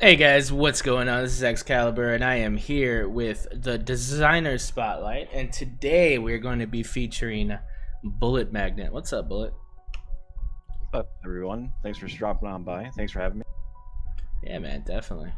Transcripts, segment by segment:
Hey guys, what's going on? This is XCaliber, and I am here with the Designer Spotlight, and today we're going to be featuring Bull3t Magn3t. What's up, Bullet? What's up, everyone? Thanks for dropping on by. Thanks for having me. Yeah, man, definitely.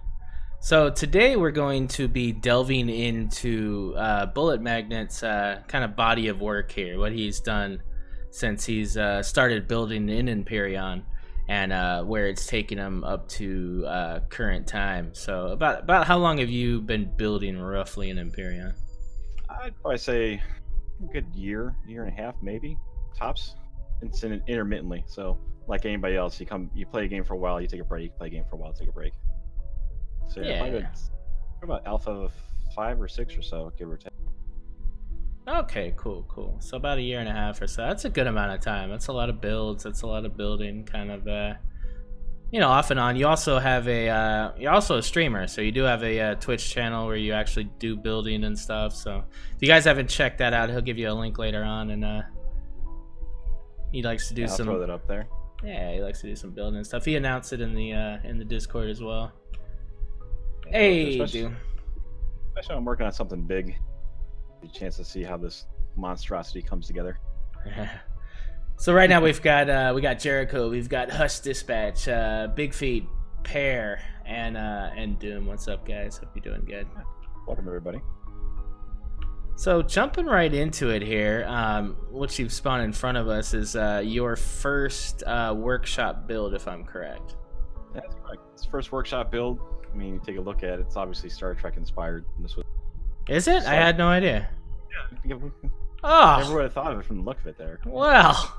So today we're going to be delving into Bull3t Magn3t's kind of body of work here, what he's done since he's started building in Empyrion, and where it's taken him up to current time. So about how long have you been building roughly in Empyrion? I'd probably say a good year and a half, maybe tops. It's intermittently. So, like anybody else, you play a game for a while, you take a break. Play a game for a while, take a break. So yeah, probably about alpha 5 or 6 or so, give or take. Okay, cool. So about a year and a half or so. That's a good amount of time. That's a lot of builds. That's a lot of building, kind of. Off and on. You also have you're also a streamer, so you do have a Twitch channel where you actually do building and stuff. So if you guys haven't checked that out, he'll give you a link later on, and he likes to do I'll some. throw that up there. Yeah, he likes to do some building and stuff. He announced it in the Discord as well. Yeah, Hey, especially dude. when I'm working on something big, a chance to see how this monstrosity comes together. So right now we got Jericho, we've got Hush Dispatch, Big Feet, Pear, and Doom. What's up, guys? Hope you're doing good. Welcome, everybody. So jumping right into it here, what you've spawned in front of us is your first workshop build, if I'm correct. That's correct. It's first workshop build. I mean, you take a look at it. It's obviously Star Trek inspired. And this was. Is it? I had no idea. Yeah. Oh. Never would have thought of it from the look of it there. Well.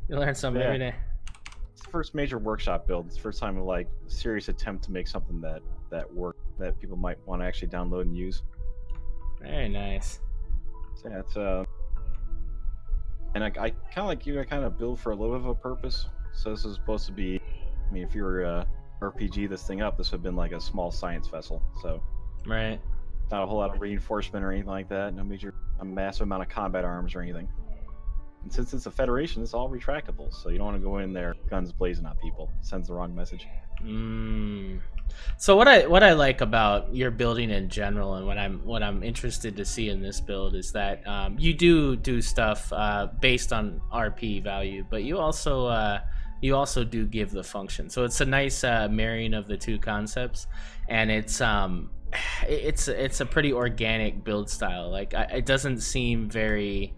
You learn something every day. It's the first major workshop build. It's the first time of like a serious attempt to make something that works, that people might want to actually download and use. Very nice. So yeah, it's and I kind of like you. I kind of build for a little bit of a purpose. So this is supposed to be. I mean, if you were RPG this thing up, this would have been like a small science vessel. So Right. not a whole lot of reinforcement or anything like that. No major, a massive amount of combat arms or anything. And since it's a Federation, it's all retractable, so you don't want to go in there guns blazing on people. It sends the wrong message. So what I like about your building in general, and what I'm interested to see in this build is that you do stuff based on RP value, but you also do give the function. So it's a nice marrying of the two concepts, and it's a pretty organic build style. Like it doesn't seem very.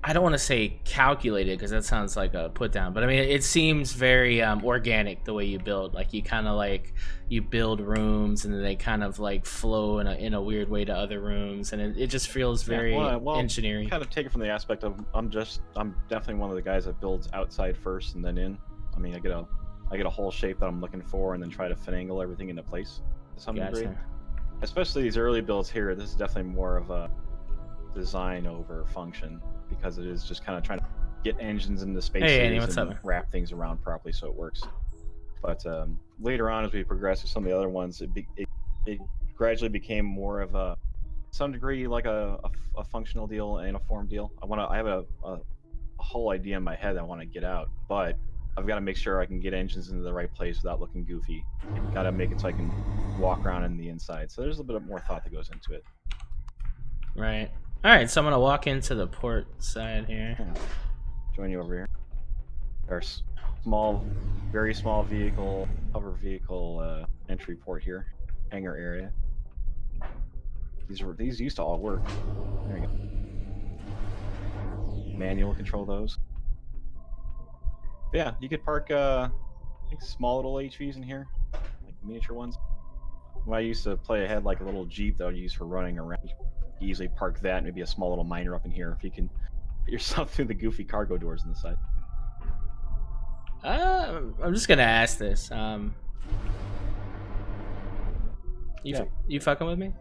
I don't want to say calculated because that sounds like a put down, but I mean it seems very organic the way you build. Like you kind of like you build rooms and then they kind of like flow in a weird way to other rooms, and it just feels very engineering. Kind of take it from the aspect of I'm definitely one of the guys that builds outside first and then in. I mean I get a whole shape that I'm looking for and then try to finagle everything into place to some degree. Especially these early builds here, this is definitely more of a design over function, because it is just kind of trying to get engines into spaces and wrap things around properly so it works. But later on, as we progress with some of the other ones, it gradually became more of a, some degree, like a functional deal and a form deal. I have a whole idea in my head that I want to get out, but I've got to make sure I can get engines into the right place without looking goofy. Got to make it so I can walk around in the inside. So there's a bit more thought that goes into it. Right. All right, so I'm gonna walk into the port side here. Yeah. Join you over here. There's small, very small vehicle, hover vehicle entry port here, hangar area. These used to all work. There you go. Manual control those. But yeah, you could park I think small little HVs in here, like miniature ones. When I used to play, I had like a little Jeep that I would use for running around. You easily park that, maybe a small little miner up in here if you can get yourself through the goofy cargo doors on the side. I'm just gonna ask this. You fucking with me?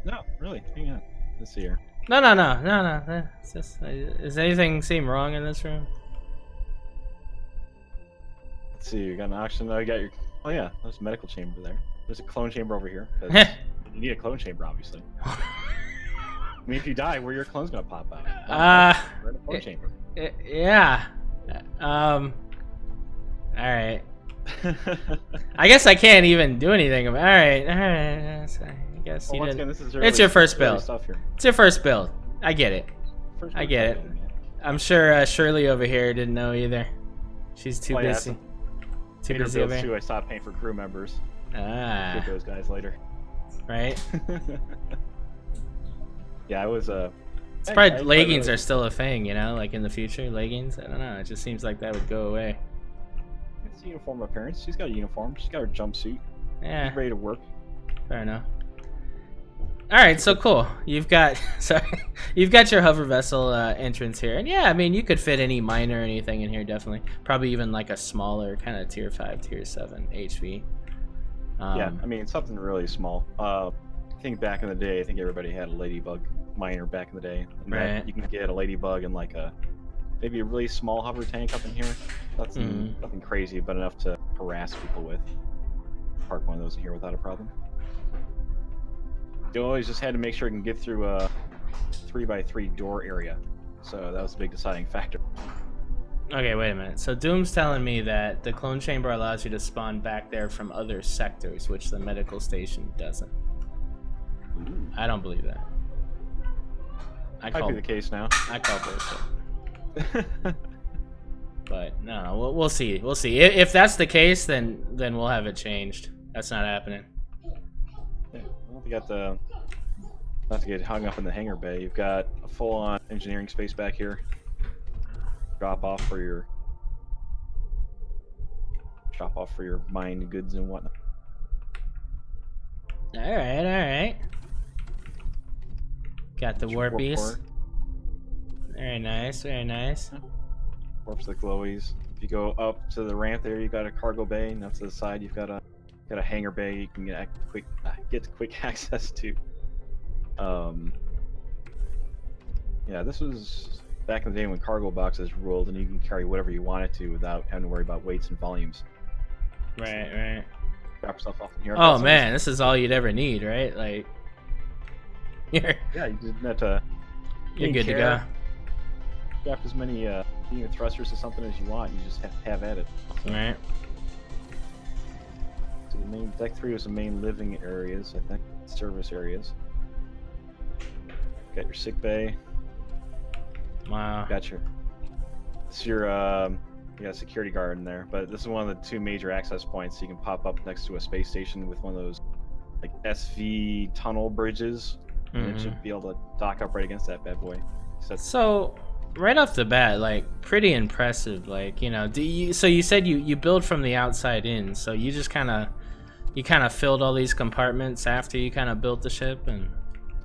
No, really. Hang on. Let's see here. No. It's just, does anything seem wrong in this room? Let's see. You got an auction. Oh, you got your. Oh yeah, there's a medical chamber there. There's a clone chamber over here. You need a clone chamber, obviously. I mean, if you die, where your clone's gonna pop out? We're in a clone chamber. Yeah. All right. I guess I can't even do anything about. All right. I guess well, you once didn't. again, this is It's your first early build. stuff here. It's your first build. I get it. First I build get it. stuff, man. I'm sure Shirley over here didn't know either. She's too Oh, yeah, busy. Too later busy builds over here. too, I stopped paying for crew members. Ah. Get those guys later. Right. Yeah, I was It's probably leggings are still a thing, you know, like in the future, leggings. I don't know. It just seems like that would go away. It's a uniform appearance. She's got a uniform. She's got her jumpsuit. Yeah. She's ready to work. Fair enough. All right, so cool. You've got you've got your hover vessel entrance here, and yeah, I mean you could fit any miner or anything in here, definitely. Probably even like a smaller kind of tier 5, tier 7 HV. Yeah, I mean something really small. I think back in the day, I think everybody had a ladybug miner back in the day. And right. You can get a ladybug and like maybe a really small hover tank up in here. Nothing crazy, but enough to harass people with. Park one of those in here without a problem. You always just had to make sure you can get through a 3x3 door area. So that was a big deciding factor. Okay, wait a minute. So Doom's telling me that the clone chamber allows you to spawn back there from other sectors, which the medical station doesn't. Ooh. I don't believe that. Might be the case now. I call bullshit. But no, we'll see. We'll see. If that's the case, then we'll have it changed. That's not happening. Yeah, well, you got the not to get hung up in the hangar bay. You've got a full-on engineering space back here. Drop off for your mined goods and whatnot. All right. Got the warpies. Very nice. Warps the glowies. If you go up to the ramp there, you've got a cargo bay, and up to the side, you've got a hangar bay. You can get quick access to. Yeah, this was back in the day when cargo boxes ruled, and you can carry whatever you wanted to without having to worry about weights and volumes. Right. Drop yourself off in here. Oh man, this is all you'd ever need, right? Like, yeah, you didn't have to. You're good to go. Drop as many thrusters or something as you want. You just have at it. So. Right. So the main deck 3 was the main living areas, I think. Service areas. Got your sick bay. Wow. This is your you got a security guard in there, but this is one of the 2 major access points. So you can pop up next to a space station with one of those like SV tunnel bridges, and it should be able to dock up right against that bad boy. So right off the bat, like pretty impressive. Like, you know, so you said you build from the outside in, so you just kind of filled all these compartments after you kind of built the ship. And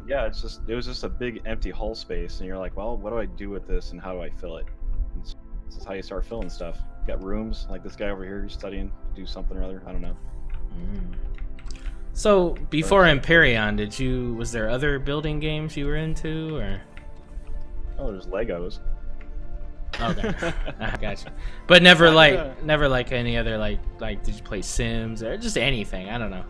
yeah, it was just a big empty hull space, and you're like, well, what do I do with this, and how do I fill it? And this is how you start filling stuff. You got rooms like this guy over here who's studying to do something or other. I don't know. So before Empyrion, was there other building games you were into, or? Oh, there's Legos. Okay, I gotcha. But never like any other like did you play Sims or just anything? I don't know.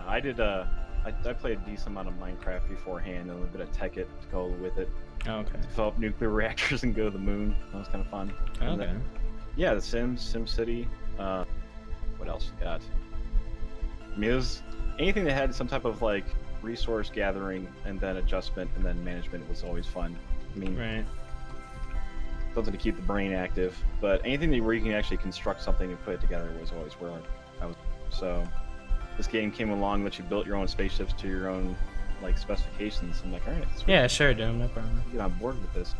I did. I played a decent amount of Minecraft beforehand and a little bit of Tekkit to go with it. Okay. Develop nuclear reactors and go to the moon. That was kind of fun. Okay. Yeah, the Sims, SimCity. What else you got? I mean, it was anything that had some type of like resource gathering and then adjustment and then management was always fun. I mean, right. Something to keep the brain active, but anything where you can actually construct something and put it together was always where I was. So this game came along, let you build your own spaceships to your own like specifications. I'm like, all right, sweet. Yeah, sure, Doom, no problem. Get on board with this.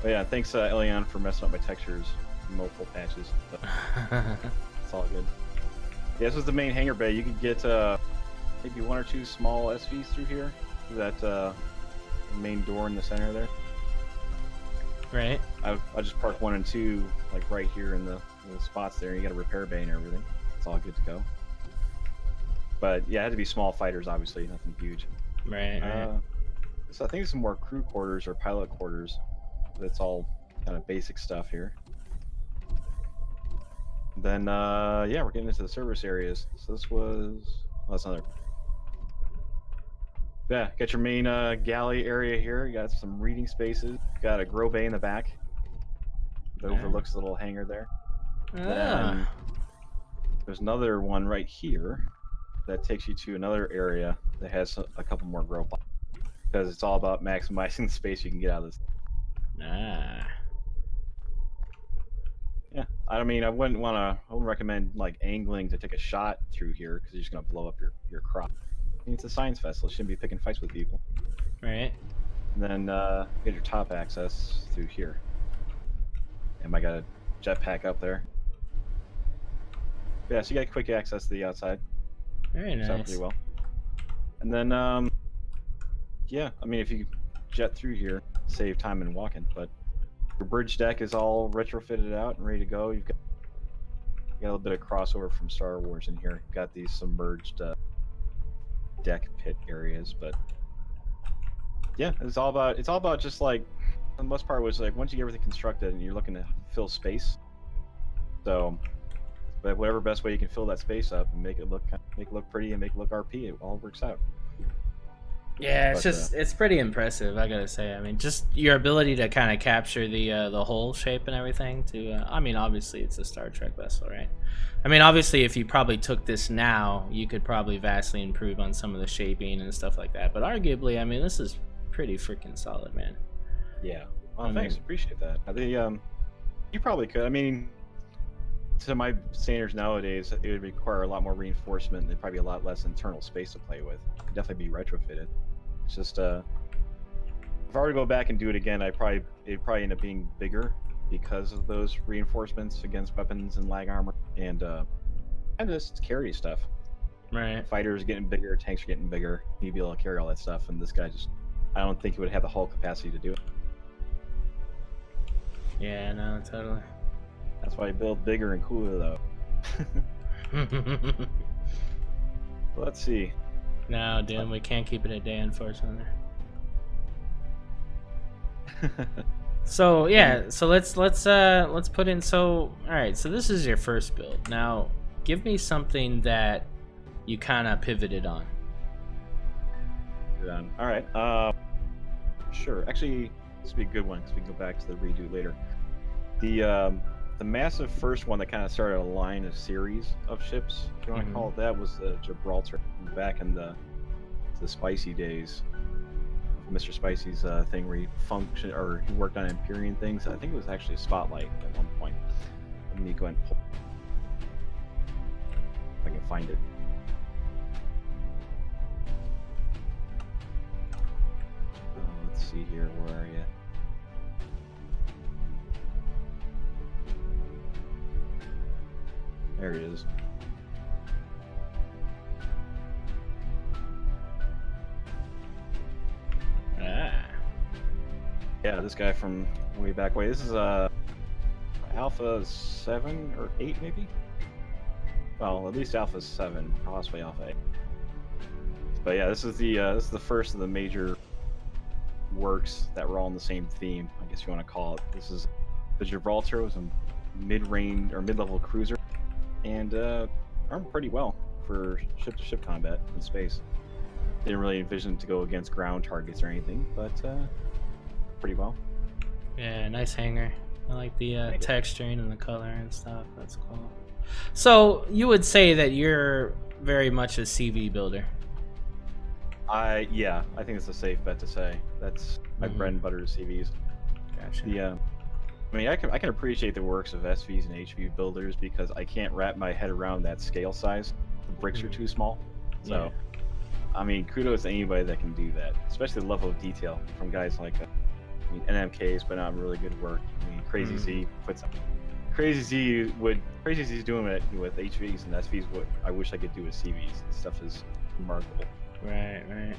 But yeah, thanks Elion for messing up my textures, multiple patches. But it's all good. Yeah, this was the main hangar bay. You could get maybe 1 or 2 small SVs through here. Through that main door in the center there. Right. I just park 1 and 2 like right here in the spots there. You got a repair bay and everything. It's all good to go. But yeah, it had to be small fighters, obviously, nothing huge. Right. So I think some more crew quarters or pilot quarters. That's all kind of basic stuff here. Then yeah, we're getting into the service areas. So this was that's another. Yeah, got your main galley area here. You got some reading spaces. Got a grow bay in the back that overlooks the little hangar there. Then there's another one right here that takes you to another area that has a couple more grow plots, because it's all about maximizing the space you can get out of this. Yeah, I mean, I wouldn't recommend like angling to take a shot through here because you're just gonna blow up your crop. I mean, it's a science festival; you shouldn't be picking fights with people. Right. And then get your top access through here. And I got a jetpack up there. Yeah, so you got quick access to the outside. Very nice. Pretty well. And then, yeah, I mean, if you jet through here, save time in walking. But your bridge deck is all retrofitted out and ready to go. You got a little bit of crossover from Star Wars in here. You've got these submerged deck pit areas, but yeah, it's all about just like, the most part was like once you get everything constructed and you're looking to fill space. So, but whatever best way you can fill that space up and make it look pretty and make it look RP, it all works out. Yeah, it's pretty impressive, I gotta say. I mean, just your ability to kind of capture the whole shape and everything. I mean, obviously it's a Star Trek vessel, right? I mean, obviously if you probably took this now, you could probably vastly improve on some of the shaping and stuff like that. But arguably, I mean, this is pretty freaking solid, man. Yeah. Well, thanks. Appreciate that. You probably could. I mean, to my standards nowadays, it would require a lot more reinforcement and probably a lot less internal space to play with. It could definitely be retrofitted. It's just, if I were to go back and do it again, it'd probably end up being bigger because of those reinforcements against weapons and lag armor and just carry stuff. Right. Fighters are getting bigger, tanks are getting bigger. You'd be able to carry all that stuff, and this guy I don't think he would have the hull capacity to do it. Yeah, no, totally. That's why you build bigger and cooler, though. Let's see. No, dude, we can't keep it a day, unfortunately. So yeah, so let's put in. So all right, so this is your first build. Now, give me something that you kind of pivoted on. All right. Sure. Actually, this would be a good one because we can go back to the redo later. The massive first one that kind of started a line of series of ships, if you want to call it that, was the Gibraltar back in the Spicy days. Mr. Spicy's thing where he worked on Empyrion things. I think it was actually a spotlight at one point. Let me go ahead and pull if I can find it. Let's see here. Where are you? There it is. Yeah, this guy from way back way. This is Alpha 7 or 8 maybe? Well, at least Alpha 7, possibly Alpha 8. But yeah, this is the first of the major works that were all in the same theme, I guess you want to call it. This is the Gibraltar. Was a mid-range or mid-level cruiser, and armed pretty well for ship-to-ship combat in space. Didn't really envision it to go against ground targets or anything, but pretty well. Yeah, nice hanger. I like the texturing and the color and stuff. That's cool. So you would say that you're very much a CV builder. Yeah, I think it's a safe bet to say. That's my bread and butter is CVs. Gotcha. I mean, I can appreciate the works of SVs and HV builders because I can't wrap my head around that scale size. The bricks are too small. So, yeah. I mean, kudos to anybody that can do that, especially the level of detail from guys like NMKs put out really good work. I mean, Crazy Z puts out. Crazy Z's doing it with HVs and SVs. What I wish I could do with CVs. This stuff is remarkable. Right. Yeah,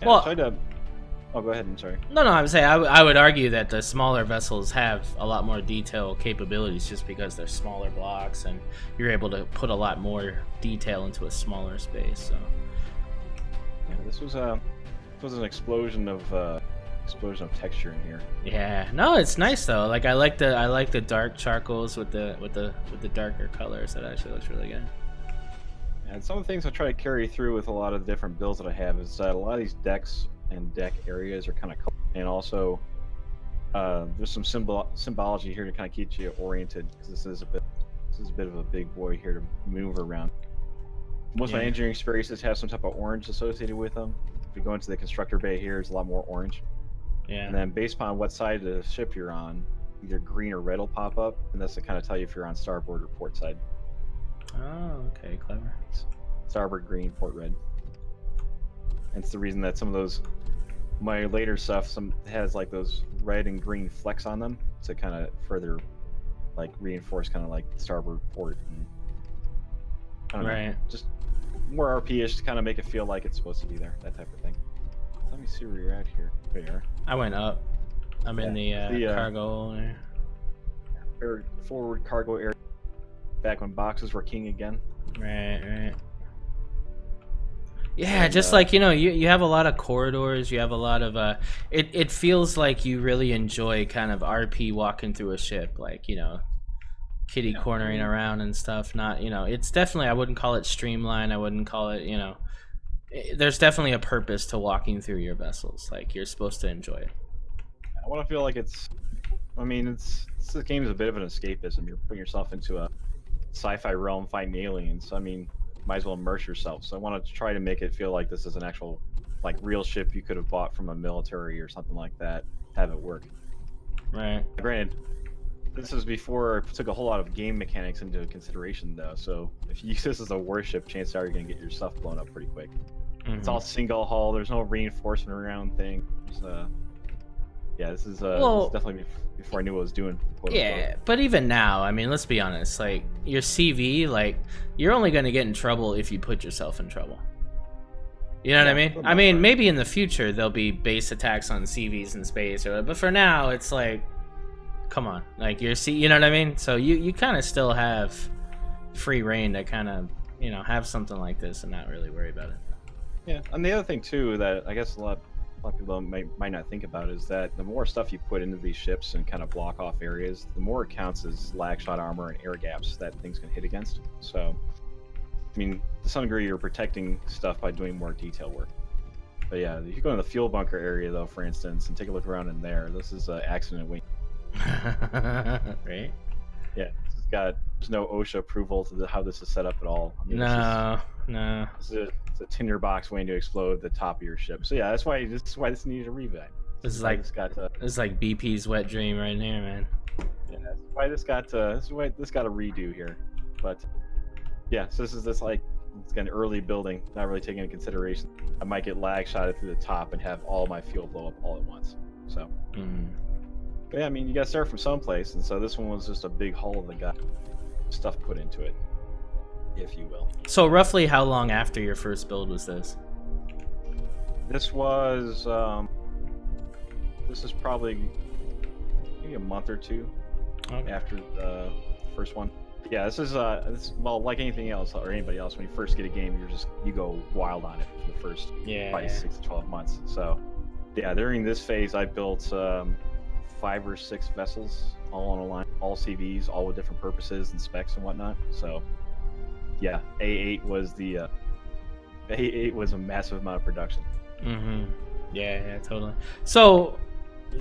well, oh, go ahead. I'm sorry. No, I would say I would argue that the smaller vessels have a lot more detail capabilities just because they're smaller blocks and you're able to put a lot more detail into a smaller space. So yeah, this was an explosion of texture in here. Yeah, no, it's nice though. Like I like the dark charcoals with the darker colors. That actually looks really good. And some of the things I try to carry through with a lot of the different builds that I have is that a lot of these decks and deck areas are kind of, and also There's some symbology here to kind of keep you oriented, because this is a bit of a big boy here to move around. Most of my engineering experiences have some type of orange associated with them. If you go into the constructor bay here, it's a lot more orange. Yeah. And then based upon what side of the ship you're on, either green or red will pop up, and that's to kind of tell you if you're on starboard or port side. Oh, okay, clever. Starboard green, port red. And it's the reason that some of those, my later stuff, has like those red and green flecks on them to kind of further, like, reinforce kind of like starboard port. And, I don't know, just more RP-ish to kind of make it feel like it's supposed to be there, that type of thing. Let me see where you're at here. There you are. I went up. I'm in the cargo there. Forward cargo area. Back when boxes were king again. Right. Yeah, and, just like, you know, you have a lot of corridors. You have a lot of it feels like you really enjoy kind of RP walking through a ship, like, you know, kitty cornering around and stuff. Not, you know, it's definitely, I wouldn't call it streamlined. I wouldn't call it, you know, there's definitely a purpose to walking through your vessels. Like, you're supposed to enjoy it. I want to feel like it's, I mean, this game is a bit of an escapism. You're putting yourself into a sci-fi realm fighting aliens. I mean, might as well immerse yourself. So I want to try to make it feel like this is an actual, like, real ship you could have bought from a military or something like that. Have it work. Right. Granted, this is before I took a whole lot of game mechanics into consideration, though. So if you use this as a warship, chances are you're going to get your stuff blown up pretty quick. It's all single hull. There's no reinforcement around thing. Yeah, this is definitely before I knew what I was doing. Yeah, but even now, I mean, let's be honest. Like, your CV, like, you're only going to get in trouble if you put yourself in trouble. You know what I mean? I mean, maybe in the future there'll be base attacks on CVs in space, but for now, it's like, come on, like, you know what I mean? So you kind of still have free reign to kind of, you know, have something like this and not really worry about it. Yeah, and the other thing too that I guess a lot of people might not think about is that the more stuff you put into these ships and kind of block off areas, the more it counts as lag shot armor and air gaps that things can hit against. So, I mean, to some degree, you're protecting stuff by doing more detail work. But yeah, if you go in the fuel bunker area, though, for instance, and take a look around in there, this is accident wing. Right? Yeah, there's no OSHA approval to how this is set up at all. I mean, no. It's a tinderbox waiting to explode the top of your ship. So yeah, this is why this needed a revamp. This is like BP's wet dream right here, man. Yeah, that's why this got a redo here. But yeah, so this like, it's got an early building, not really taking into consideration. I might get lag shotted through the top and have all my fuel blow up all at once. So but yeah, I mean, you gotta start from someplace, and so this one was just a big hull that got stuff put into it, if you will. So roughly how long after your first build was this? This was this is probably maybe a month or two after the first one. Yeah, this is well, like anything else or anybody else, when you first get a game, you go wild on it for the first probably 6 to 12 months. So yeah, during this phase, I built 5 or 6 vessels, all on a line, all CVs, all with different purposes and specs and whatnot. So yeah, A8 was a massive amount of production. Yeah, totally. So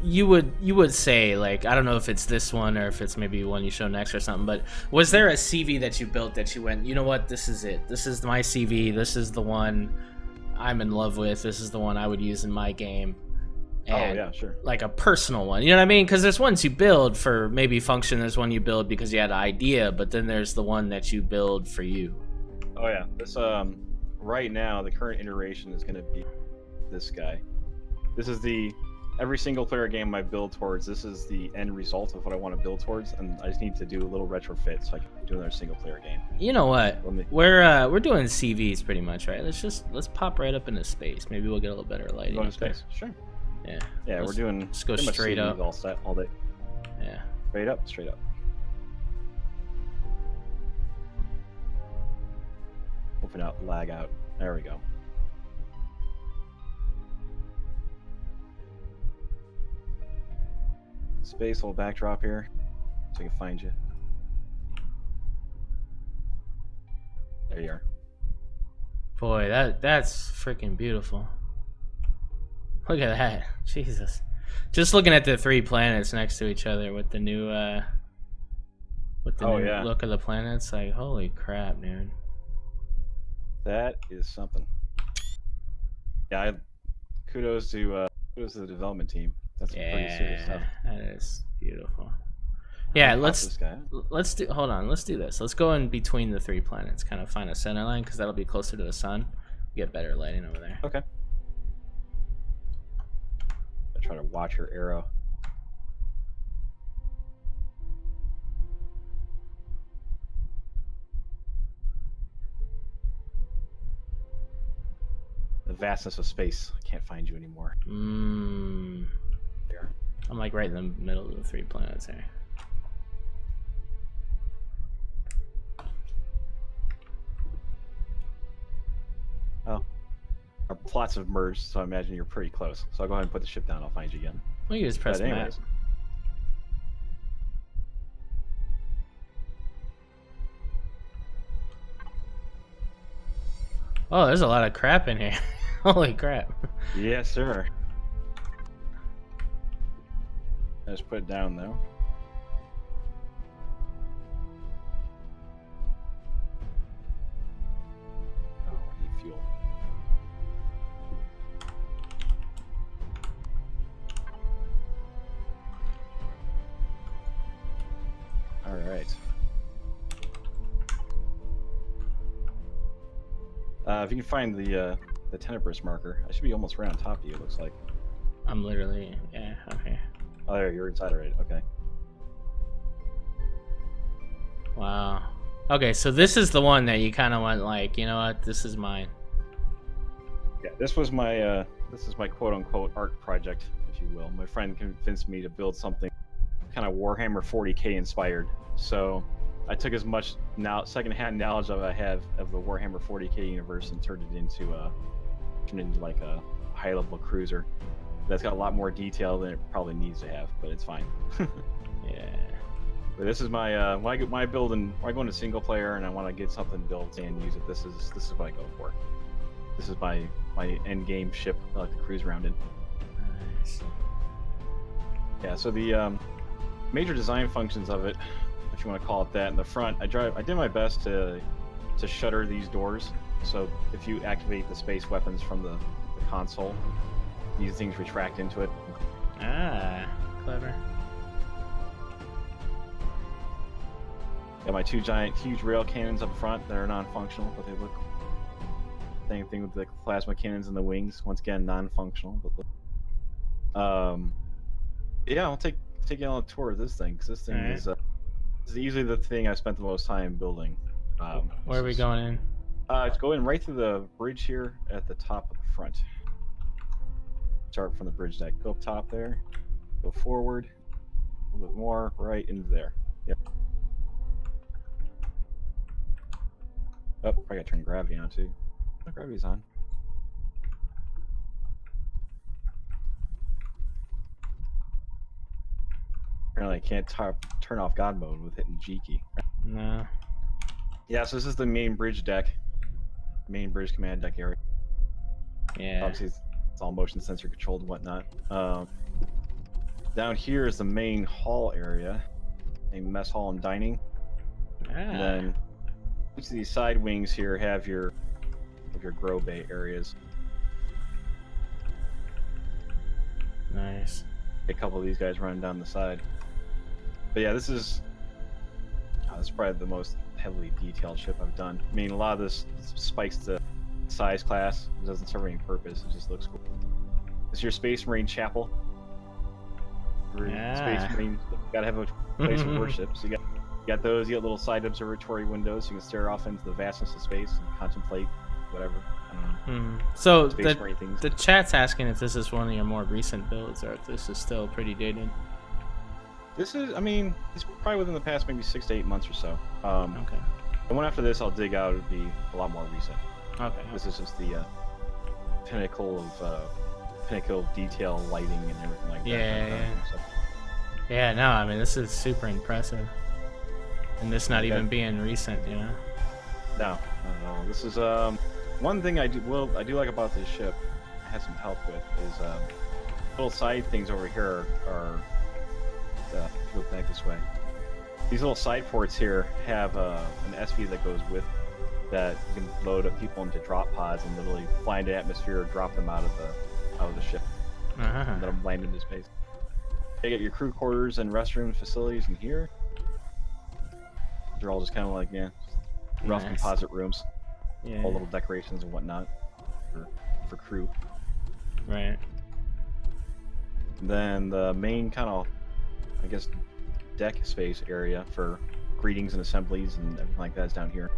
you would say, like, I don't know if it's this one or if it's maybe one you show next or something, but was there a CV that you built that you went, you know what, this is it, this is my CV, this is the one I'm in love with, this is the one I would use in my game? And oh yeah, sure. Like a personal one, you know what I mean? Because there's ones you build for maybe function, there's one you build because you had an idea, but then there's the one that you build for you. Oh yeah, this right now the current iteration is going to be this guy. This is every single player game I build towards. This is the end result of what I want to build towards, and I just need to do a little retrofit so I can do another single player game. You know what? We're doing CVs pretty much, right? Let's pop right up into space. Maybe we'll get a little better lighting. Go into space, sure. Yeah, we're doing. Let's go straight up. All set all day. Yeah. Straight up. Open out, lag out. There we go. Space, little backdrop here, so I can find you. There you are. Boy, that's freaking beautiful. Look at that, Jesus. Just looking at the 3 planets next to each other with the new look of the planets, like holy crap, dude. That is something. Yeah, kudos to the development team. That's some pretty serious stuff. That is beautiful. Yeah, let's do. Hold on, let's do this. Let's go in between the 3 planets, kind of find a center line because that'll be closer to the sun. Get better lighting over there. Okay. I try to watch your arrow. The vastness of space. I can't find you anymore. There. I'm like right in the middle of the 3 planets here. Oh. Our plots have merged, so I imagine you're pretty close. So I'll go ahead and put the ship down. I'll find you again. Well, you just press map. Oh, there's a lot of crap in here. Holy crap. Yes, sir. I just put it down, though. Oh, I need fuel. All right. If you can find the Tenebrous marker, I should be almost right on top of you, it looks like. I'm literally, yeah, okay. Oh, there, you're inside already, okay. Wow. Okay, so this is the one that you kind of went like, you know what, this is mine. Yeah, this is my quote-unquote art project, if you will. My friend convinced me to build something kind of Warhammer 40K inspired. So I took as much second-hand knowledge that I have of the Warhammer 40K universe and turned it into like a high-level cruiser that's got a lot more detail than it probably needs to have, but it's fine. Yeah. But this is my when I go into single player and I want to get something built and use it. This is what I go for. This is my end game ship I like to cruise around in. Nice. Yeah. So the major design functions of it, if you want to call it that, in the front, I did my best to shutter these doors. So if you activate the space weapons from the console, these things retract into it. Ah, clever. Got my 2 giant, huge rail cannons up front that are non-functional, but they look. Same thing with the plasma cannons and the wings. Once again, non-functional, but look. Yeah, I'll take you on a tour of this thing because this thing is easily the thing I spent the most time building. Where are we going in? It's going right through the bridge here at the top of the front. Start from the bridge deck. Go up top there. Go forward. A little bit more. Right into there. Yep. Oh, I gotta turn gravity on too. Oh, gravity's on. Apparently I can't turn off God mode with hitting G key. No. Yeah, so this is the main bridge deck. Main bridge command deck area. Yeah. Obviously it's all motion sensor controlled and whatnot. Down here is the main hall area. A mess hall and dining. And then each of these side wings here have your grow bay areas. Nice. A couple of these guys running down the side. But yeah, this is probably the most heavily detailed ship I've done. I mean, a lot of this spikes to size class. It doesn't serve any purpose. It just looks cool. This is your Space Marine chapel. Space Marine, you gotta have a place of worship. So you got those. You got little side observatory windows. So you can stare off into the vastness of space and contemplate whatever. I don't know. So the chat's asking if this is one of your more recent builds or if this is still pretty dated. This is, I mean, it's probably within the past maybe 6 to 8 months or so. Okay. The one after this I'll dig out, it'd be a lot more recent. Okay. This is just the pinnacle of detail, lighting, and everything like that. Yeah. Yeah, no, I mean, this is super impressive. And this not even being recent, you know? No. This is, one thing I do like about this ship, I had some help with, is little side things over here are go back this way. These little side ports here have an SV that goes with that. You can load up people into drop pods and literally fly into the atmosphere, drop them out of the ship, let them land into space. You get your crew quarters and restroom facilities in here. They're all just kind of like rough composite rooms, all little decorations and whatnot for crew. Right. And then the main kind of, I guess, deck space area for greetings and assemblies and everything like that is down here.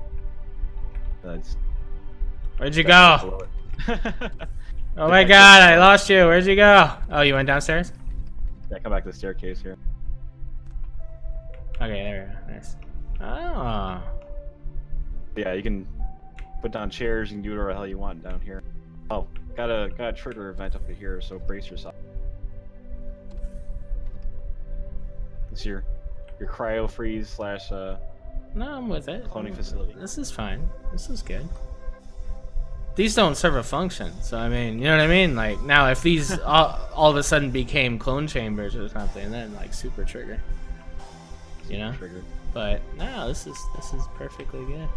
Where'd you go? Oh my god, I lost you. Where'd you go? Oh, you went downstairs? Yeah, come back to the staircase here. Okay, there we go. Nice. Oh. Yeah, you can put down chairs. You can do whatever the hell you want down here. Oh, got a trigger event up here, so brace yourself. It's your cryo freeze slash No, I'm with it. cloning facility. This is fine. This is good. These don't serve a function, so I mean, you know what I mean? Like, now if these all of a sudden became clone chambers or something, then like super trigger. You know? Triggered. But no, this is perfectly good.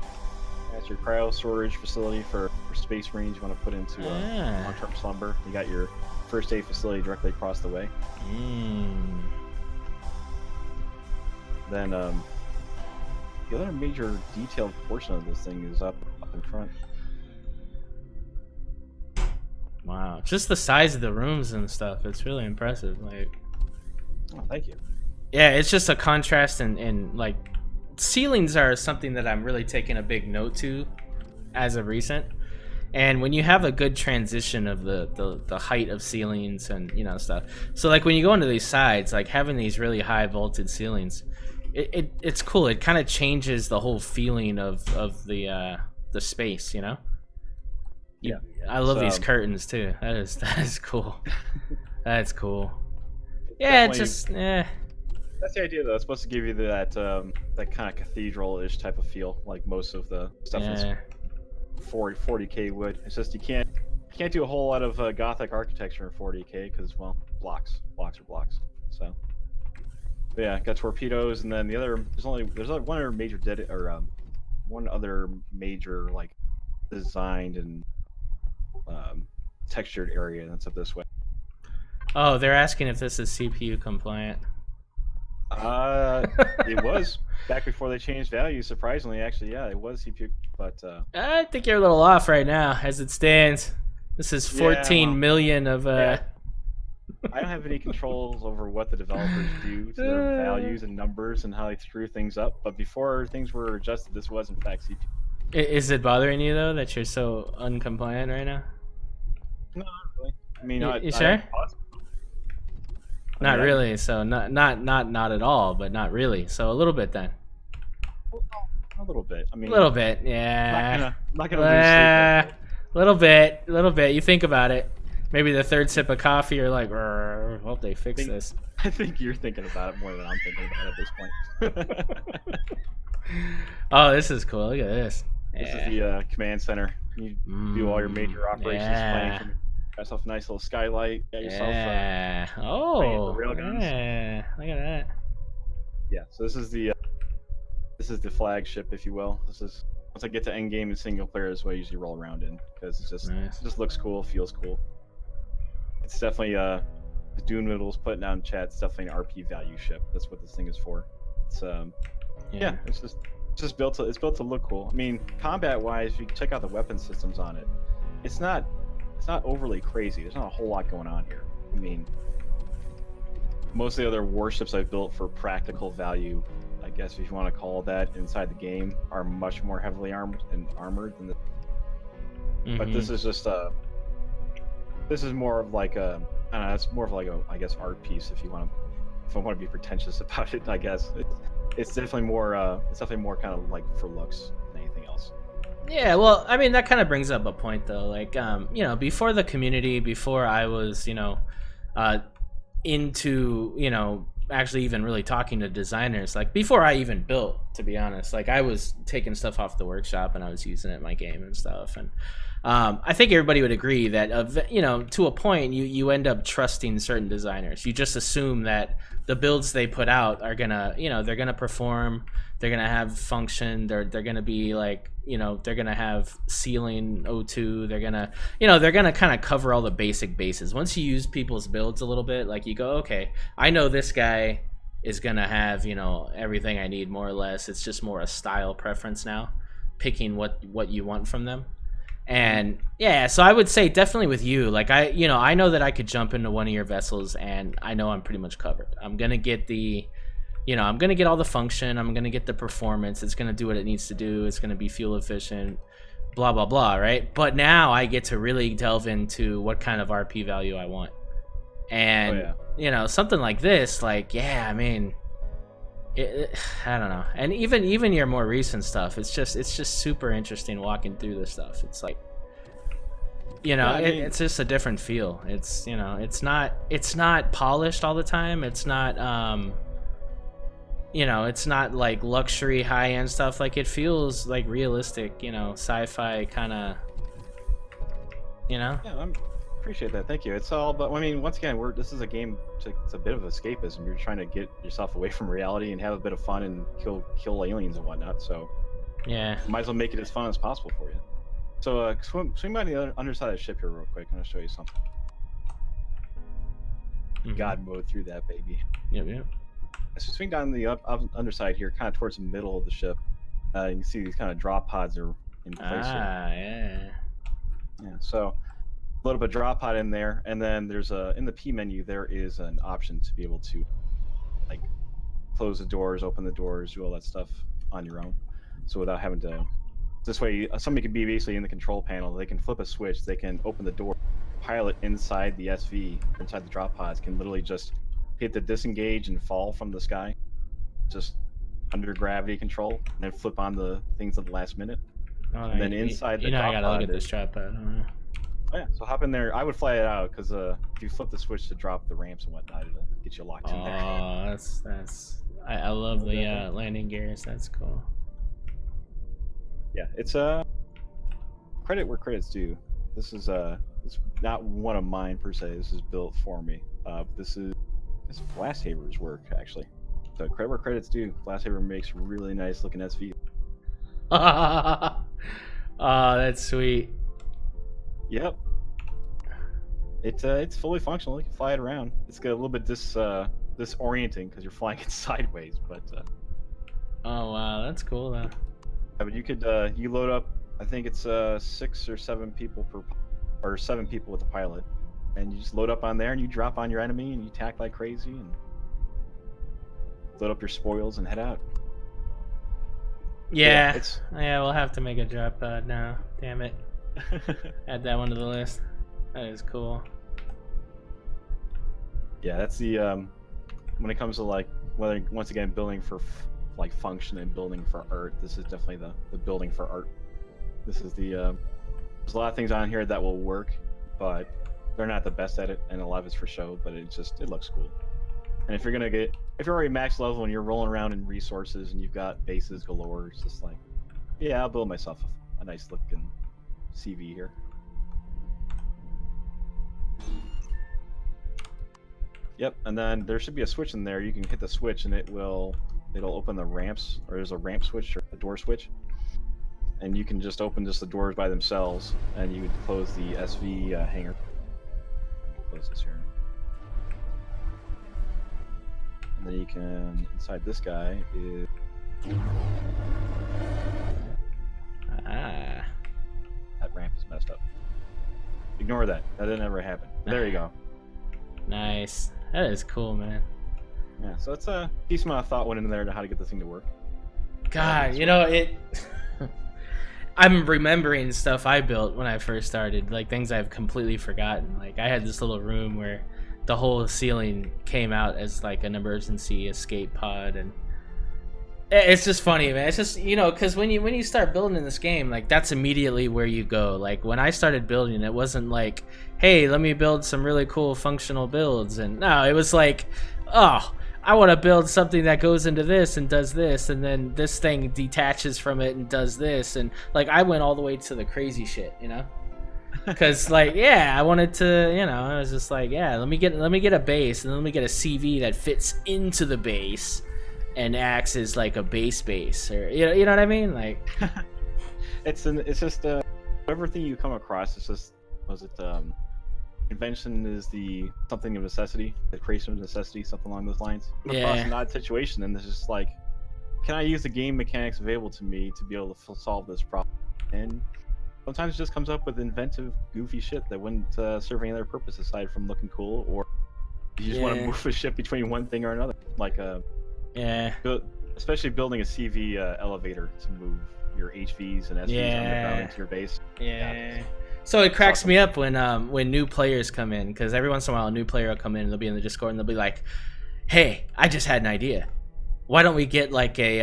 That's your cryo storage facility for space marines you want to put into long-term slumber. You got your first aid facility directly across the way. Then the other major detailed portion of this thing is up in front. Wow, just the size of the rooms and stuff, it's really impressive. Like, oh, thank you. Yeah, it's just a contrast, and like ceilings are something that I'm really taking a big note to as of recent. And when you have a good transition of the height of ceilings and stuff, so like when you go into these sides, like having these really high vaulted ceilings, it's cool. It kind of changes the whole feeling of the space, Yeah, I love these curtains too. That is cool. That's cool. Yeah, it's just That's the idea, though. It's supposed to give you that that kind of cathedral-ish type of feel, like most of the stuff that's 40K wood. It's just you can't do a whole lot of Gothic architecture in 40K because, well, blocks are blocks. So, but yeah, got torpedoes, and then the other there's one other major one other major like designed and textured area that's up this way. Oh, they're asking if this is CPU compliant. It was back before they changed values. Surprisingly, actually, yeah, it was CPU, but I think you're a little off right now, as it stands. This is 14 million of. Yeah. I don't have any controls over what the developers do to their values and numbers and how they screw things up. But before things were adjusted, this was in fact CPU. Is it bothering you though that you're so uncompliant right now? No, not really. I mean, you sure? Not really. I So not at all, but not really. So a little bit then. A little bit. I mean, a little bit. Yeah. Not gonna lose sleep. Little bit. You think about it. Maybe the third sip of coffee, you're like, hope they fix this. I think you're thinking about it more than I'm thinking about it at this point. Oh, this is cool. Look at this. This is the command center. You do all your major operations planning. Got yourself a nice little skylight. Got yourself railguns. Yeah. Look at that. Yeah. So this is the flagship, if you will. This is once I get to end game and single player, is what I usually roll around in because it's just nice. It just looks cool, feels cool. It's definitely as Doonwiddle's putting out in chat. It's definitely an RP value ship. That's what this thing is for. It's yeah. It's just built to look cool. I mean, combat wise, if you check out the weapon systems on it, it's not overly crazy. There's not a whole lot going on here. I mean, most of the other warships I've built for practical value, I guess if you want to call that, inside the game, are much more heavily armored than this. But this is just this is more of like a, I don't know, it's more of like a, I guess, art piece if I want to be pretentious about it. I guess it's definitely more kind of like for looks than anything else. Yeah, well, I mean, that kind of brings up a point though. Like, before the community, before I was, into, actually even really talking to designers, like before I even built to be honest. Like, I was taking stuff off the workshop and I was using it in my game and stuff. And I think everybody would agree that, you know, to a point, you end up trusting certain designers. You just assume that the builds they put out are gonna, you know, they're gonna perform, they're gonna have function, they're gonna be like, you know, they're gonna have ceiling O2, they're gonna, you know, they're gonna kind of cover all the basic bases. Once you use people's builds a little bit, like, you go, okay, I know this guy is gonna have, you know, everything I need more or less. It's just more a style preference now, picking what you want from them. And yeah, so I would say definitely with you, like, you know, I know that I could jump into one of your vessels and I know I'm pretty much covered. I'm gonna get the, you know, I'm gonna get all the function, I'm gonna get the performance, it's gonna do what it needs to do, it's gonna be fuel efficient, blah blah blah, right? But now I get to really delve into what kind of RP value I want. And you know, something like this, like, yeah, I mean, I don't know. And even your more recent stuff, it's just super interesting walking through this stuff. It's like, you know, I mean, it's just a different feel. It's, you know, it's not polished all the time. It's not you know, it's not like luxury high-end stuff. Like, it feels like realistic, you know, sci-fi kind of, you know. Yeah, I appreciate that. Thank you. It's all, but I mean, once again, this is a game. It's a bit of escapism. You're trying to get yourself away from reality and have a bit of fun and kill aliens and whatnot. So yeah, might as well make it as fun as possible for you. So swing by the underside of the ship here real quick. I'm gonna show you something. God mode through that baby. Yep. So swing down the underside here, kind of towards the middle of the ship. You can see these kind of drop pods are in place here. Yeah. So a little bit of drop pod in there, and then there's in the P menu there is an option to be able to, like, close the doors, open the doors, do all that stuff on your own. So without having to, this way somebody can be basically in the control panel. They can flip a switch, they can open the door. Pilot inside the SV, inside the drop pods, can literally just hit the disengage and fall from the sky, just under gravity control, and then flip on the things at the last minute. And then inside the drop pod, I gotta look at this drop pod. Oh yeah, so hop in there. I would fly it out because if you flip the switch to drop the ramps and whatnot, it'll get you locked in there. Oh, that's I love the landing gears. That's cool. Yeah, it's credit where credit's due. This is it's not one of mine per se. This is built for me. This Blast Haber's work actually. So credit where credit's due. Blast Haber makes really nice looking SV. Oh, that's sweet. Yep. It's fully functional. You can fly it around. It's got a little bit disorienting because you're flying it sideways, but. Oh wow, that's cool though. Yeah, but you could you load up. I think it's 6 or 7 people or 7 people with the pilot, and you just load up on there and you drop on your enemy and you attack like crazy and load up your spoils and head out. Yeah, we'll have to make a drop pod now. Damn it. Add that one to the list. That is cool. Yeah, that's the when it comes to, like, whether, once again, building for like function and building for art, this is definitely the building for art. This is the there's a lot of things on here that will work, but they're not the best at it, and a lot of it's for show, but it looks cool. And if you're already max level and you're rolling around in resources and you've got bases galore, it's just like, yeah, I'll build myself a nice looking CV here. Yep, and then there should be a switch in there. You can hit the switch and it'll open the ramps, or there's a ramp switch or a door switch. And you can just open the doors by themselves, and you would close the SV hangar. Close this here. And then you can, inside this guy is... Ah. That ramp is messed up. Ignore that. That didn't ever happen. There you go. Nice. That is cool, man. Yeah, so it's a decent amount of thought went into there to how to get this thing to work. God, you know, I'm remembering stuff I built when I first started, like things I've completely forgotten. Like, I had this little room where the whole ceiling came out as like an emergency escape pod, and it's just funny, man. It's just, you know, because when you start building in this game, like, that's immediately where you go. Like, when I started building, it wasn't like, hey, let me build some really cool functional builds, and no, it was like, oh, I want to build something that goes into this and does this, and then this thing detaches from it and does this, and like I went all the way to the crazy shit, you know? Because like, yeah, I wanted to, you know, I was just like, yeah, let me get a base, and then let me get a CV that fits into the base and acts as like a base, or you know what I mean? Like, it's just everything you come across. It's just, was it invention is the something of necessity, the creation of necessity, something along those lines. Across an odd situation, and it's just like, can I use the game mechanics available to me to be able to solve this problem? And sometimes it just comes up with inventive, goofy shit that wouldn't serve any other purpose aside from looking cool, or you just want to move a ship between one thing or another. Like especially building a CV elevator to move your HVs and SVs underground into your base. So it cracks me up when new players come in, because every once in a while a new player will come in and they'll be in the Discord and they'll be like, hey, I just had an idea. Why don't we get like a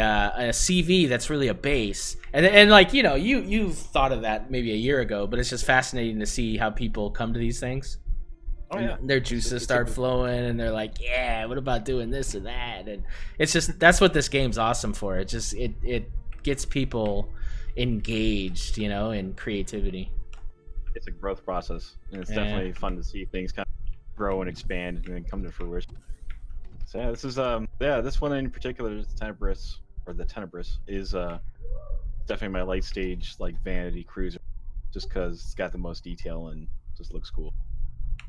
CV that's really a base? And like, you know, you've thought of that maybe a year ago, but it's just fascinating to see how people come to these things. Oh yeah, their juices start flowing, and they're like, yeah, what about doing this or that? And it's just, that's what this game's awesome for. It just it gets people engaged, you know, in creativity. It's a growth process, and it's definitely fun to see things kind of grow and expand and then come to fruition. So yeah, this is this one in particular, the Tenebrous, is definitely my late stage like vanity cruiser, just because it's got the most detail and just looks cool.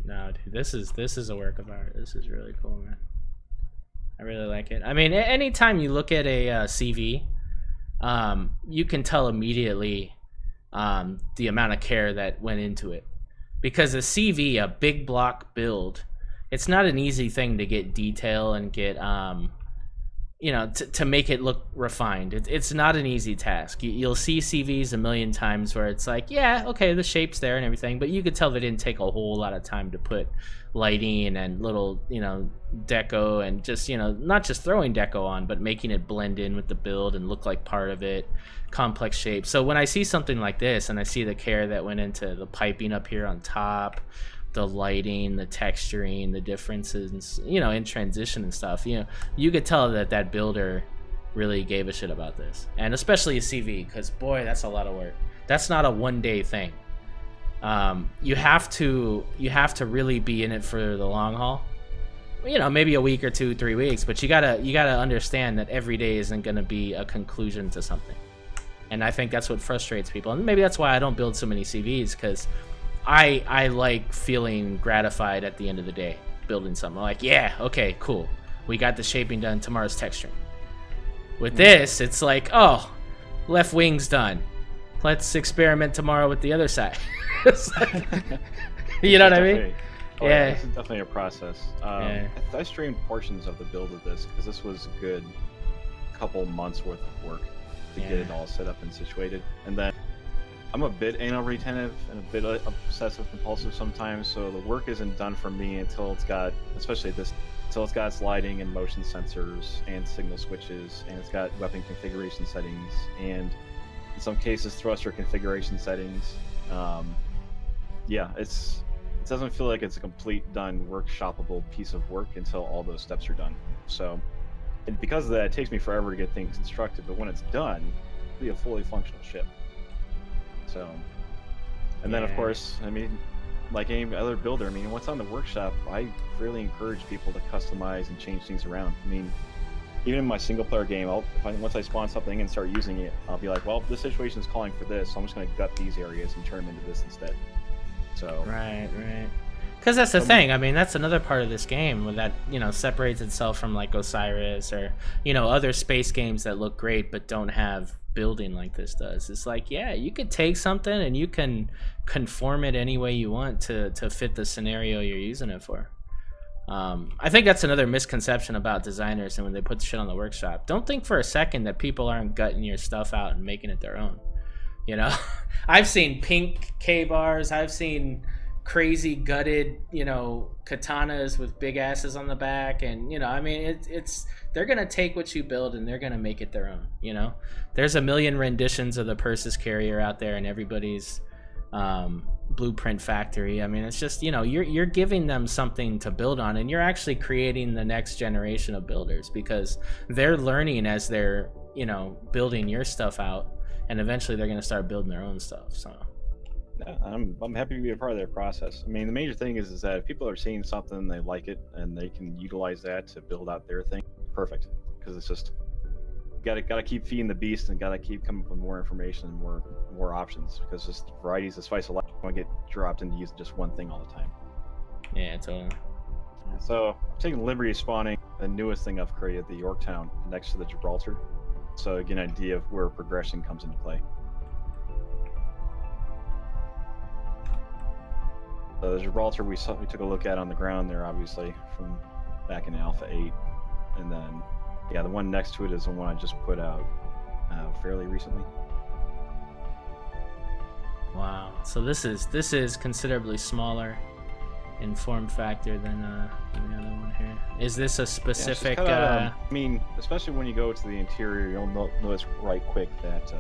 No, dude, this is a work of art. This is really cool, man. I really like it. I mean, anytime you look at a CV, you can tell immediately the amount of care that went into it, because a CV, a big block build, it's not an easy thing to get detail and get you know, to make it look refined. It's not an easy task. You'll see CVs a million times where it's like, yeah, okay, the shape's there and everything, but you could tell they didn't take a whole lot of time to put lighting and little, you know, deco, and just, you know, not just throwing deco on, but making it blend in with the build and look like part of it, complex shape. So when I see something like this and I see the care that went into the piping up here on top, the lighting, the texturing, the differences, you know, in transition and stuff, you know, you could tell that builder really gave a shit about this, and especially a CV, because boy, that's a lot of work. That's not a one-day thing. You have to really be in it for the long haul. You know, maybe a week or 2-3 weeks, but you gotta understand that every day isn't gonna be a conclusion to something, and I think that's what frustrates people, and maybe that's why I don't build so many CVs, because I like feeling gratified at the end of the day building something. I'm like, yeah, okay, cool, we got the shaping done, tomorrow's texturing. With this, it's like, oh, left wing's done, let's experiment tomorrow with the other side. You know what I mean? Yeah, this is definitely a process. I streamed portions of the build of this because this was a good couple months worth of work to get it all set up and situated. And then I'm a bit anal retentive and a bit obsessive compulsive sometimes, so the work isn't done for me until it's got, especially this, until it's got its lighting and motion sensors and signal switches, and it's got weapon configuration settings, and in some cases thruster configuration settings. It doesn't feel like it's a complete done workshoppable piece of work until all those steps are done. So, and because of that, it takes me forever to get things constructed, but when it's done, it'll be a fully functional ship. So, and then of course, I mean, like any other builder, I mean, what's on the workshop, I really encourage people to customize and change things around. I mean, even in my single player game, once I spawn something and start using it, I'll be like, well, this situation is calling for this, so I'm just going to gut these areas and turn them into this instead. So right. Because that's the thing. I mean, that's another part of this game that, you know, separates itself from like Osiris or, you know, other space games that look great but don't have building like this does. It's like, yeah, you could take something and you can conform it any way you want to fit the scenario you're using it for. I think that's another misconception about designers, and when they put shit on the workshop, don't think for a second that people aren't gutting your stuff out and making it their own. You know, I've seen pink K-bars, I've seen crazy gutted, you know, katanas with big asses on the back, and, you know, I mean, it's they're gonna take what you build and they're gonna make it their own. You know, there's a million renditions of the Persis carrier out there, and everybody's blueprint factory. I mean, it's just, you know, you're giving them something to build on, and you're actually creating the next generation of builders, because they're learning as they're, you know, building your stuff out, and eventually they're going to start building their own stuff. So yeah, I'm happy to be a part of that process. I mean, the major thing is that if people are seeing something, they like it, and they can utilize that to build out their thing, perfect. Because it's just gotta keep feeding the beast, and gotta keep coming up with more information and more options, because just varieties of spice of life don't get dropped into using just one thing all the time. yeah, totally. So I'm taking the liberty of spawning the newest thing I've created, the Yorktown, next to the Gibraltar, so get an idea of where progression comes into play. The Gibraltar we took a look at on the ground there, obviously, from back in Alpha 8, and then yeah, the one next to it is the one I just put out fairly recently. Wow. So this is considerably smaller in form factor than the other one here. Is this a specific? I mean, especially when you go to the interior, you'll notice right quick that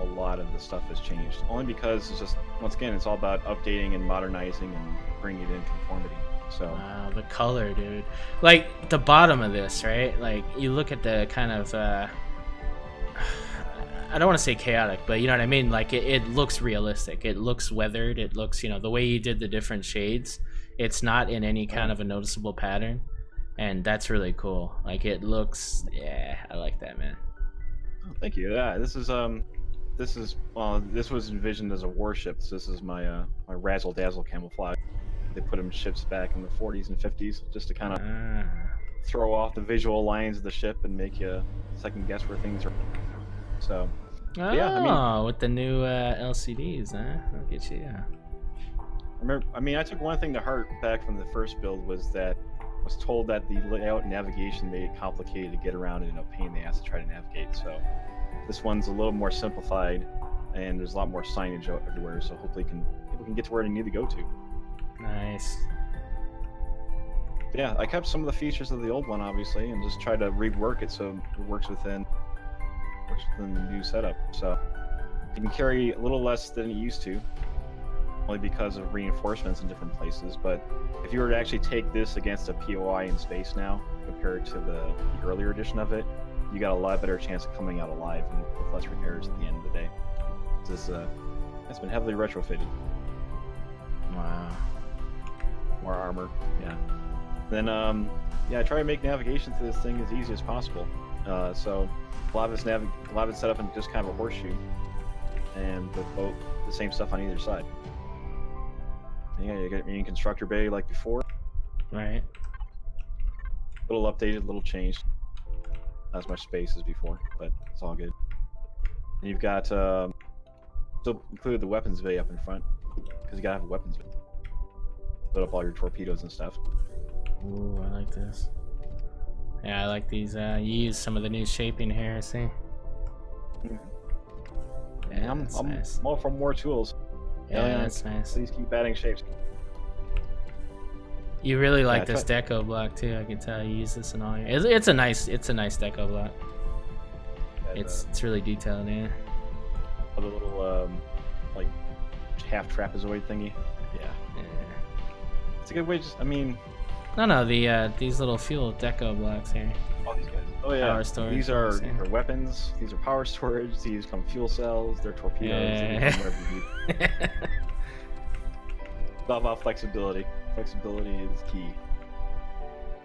a lot of the stuff has changed. Only because it's just, once again, it's all about updating and modernizing and bringing it in conformity. So wow, the color, dude. Like the bottom of this, right? Like you look at the kind of I don't want to say chaotic, but you know what I mean? Like it looks realistic. It looks weathered. It looks, you know, the way you did the different shades, it's not in any kind of a noticeable pattern. And that's really cool. Like it looks, yeah, I like that, man. Oh, thank you. Yeah, this was envisioned as a warship. So this is my my razzle dazzle camouflage. They put them ships back in the 40s and 50s just to kind of throw off the visual lines of the ship and make you second guess where things are. So yeah, I mean, with the new LCDs, huh? Look at you. I took one thing to heart back from the first build, was that I was told that the layout and navigation made it complicated to get around and a pain in the ass to try to navigate. So this one's a little more simplified, and there's a lot more signage everywhere. So hopefully people can get to where they need to go to. Nice. Yeah, I kept some of the features of the old one, obviously, and just tried to rework it so it works within the new setup. So you can carry a little less than it used to, only because of reinforcements in different places. But if you were to actually take this against a POI in space now, compared to the earlier edition of it, you got a lot better chance of coming out alive and with less repairs at the end of the day. This it's been heavily retrofitted. Wow. More armor, yeah. Then yeah, I try to make navigation through this thing as easy as possible. So a lot of it's set up in just kind of a horseshoe, and with both the same stuff on either side. And yeah, you get your constructor bay like before. Right. A little updated, a little changed. Not as much space as before, but it's all good. And you've got still included the weapons bay up in front, because you gotta have a weapons bay. Put up all your torpedoes and stuff. Ooh, I like this. Yeah, I like these. You use some of the new shaping here, see? Yeah, I'm nice. all for more tools. Yeah, that's nice. Please keep adding shapes. You really like this deco block too. I can tell you use this in all your. It's a nice deco block. Yeah, it's really detailed, yeah. The little like half trapezoid thingy. Yeah. It's a good way. Just, I mean. No, these little fuel deco blocks here. Oh, these guys. Oh yeah. Power storage. These are weapons. These are power storage. These come fuel cells. They're torpedoes. Yeah. It's all about flexibility. Flexibility is key.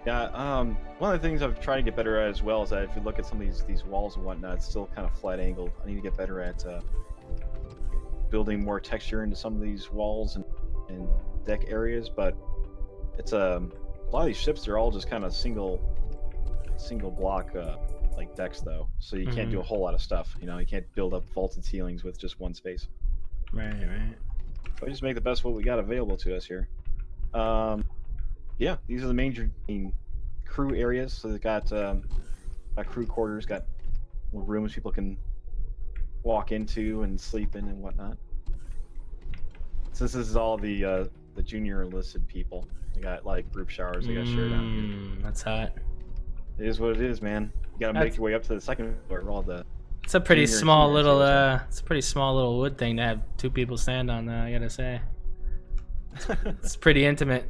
Yeah. One of the things I've tried to get better at as well is that if you look at some of these walls and whatnot, it's still kind of flat angled. I need to get better at building more texture into some of these walls and deck areas, but it's a lot of these ships, they're all just kind of single block like decks though, so you can't do a whole lot of stuff. You know, you can't build up vaulted ceilings with just one space. Right. So we just make the best of what we got available to us here. Yeah, these are the main crew areas. So they've got crew quarters, got little rooms people can walk into and sleep in and whatnot. So this is all the junior enlisted people. They got like group showers. They got shared out here. That's hot. It is what it is, man. You gotta make your way up to the second floor. All the. It's a pretty small little. It's a pretty small little wood thing to have two people stand on. I gotta say. It's pretty intimate.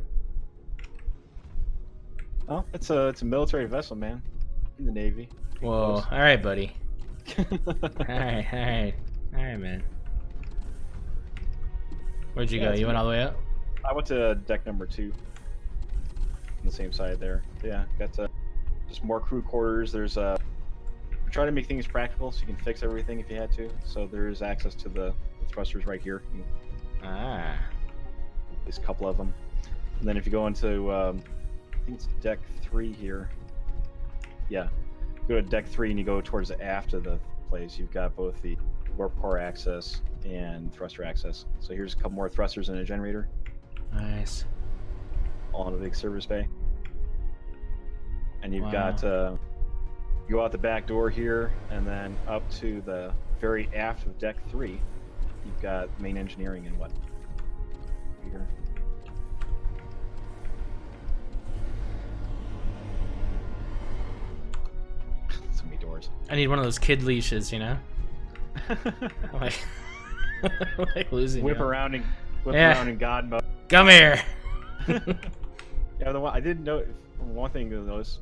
Oh, it's a military vessel, man. In the Navy. Whoa! All right, buddy. All right, man. Where'd you go? You went all the way up? I went to deck number 2. On the same side there. Yeah, got just more crew quarters. There's try to make things practical so you can fix everything if you had to. So there is access to the thrusters right here. Ah. There's a couple of them. And then if you go into, I think it's deck 3 here. Yeah, go to deck 3 and you go towards the aft of the place. You've got both the warp core access and thruster access. So here's a couple more thrusters and a generator. Nice. All in a big service bay. And you've got you go out the back door here, and then up to the very aft of deck 3, you've got main engineering and what? Here. So many doors. I need one of those kid leashes, you know? like losing. Whip around in God mode. Come here. Yeah, I didn't know. One thing to notice,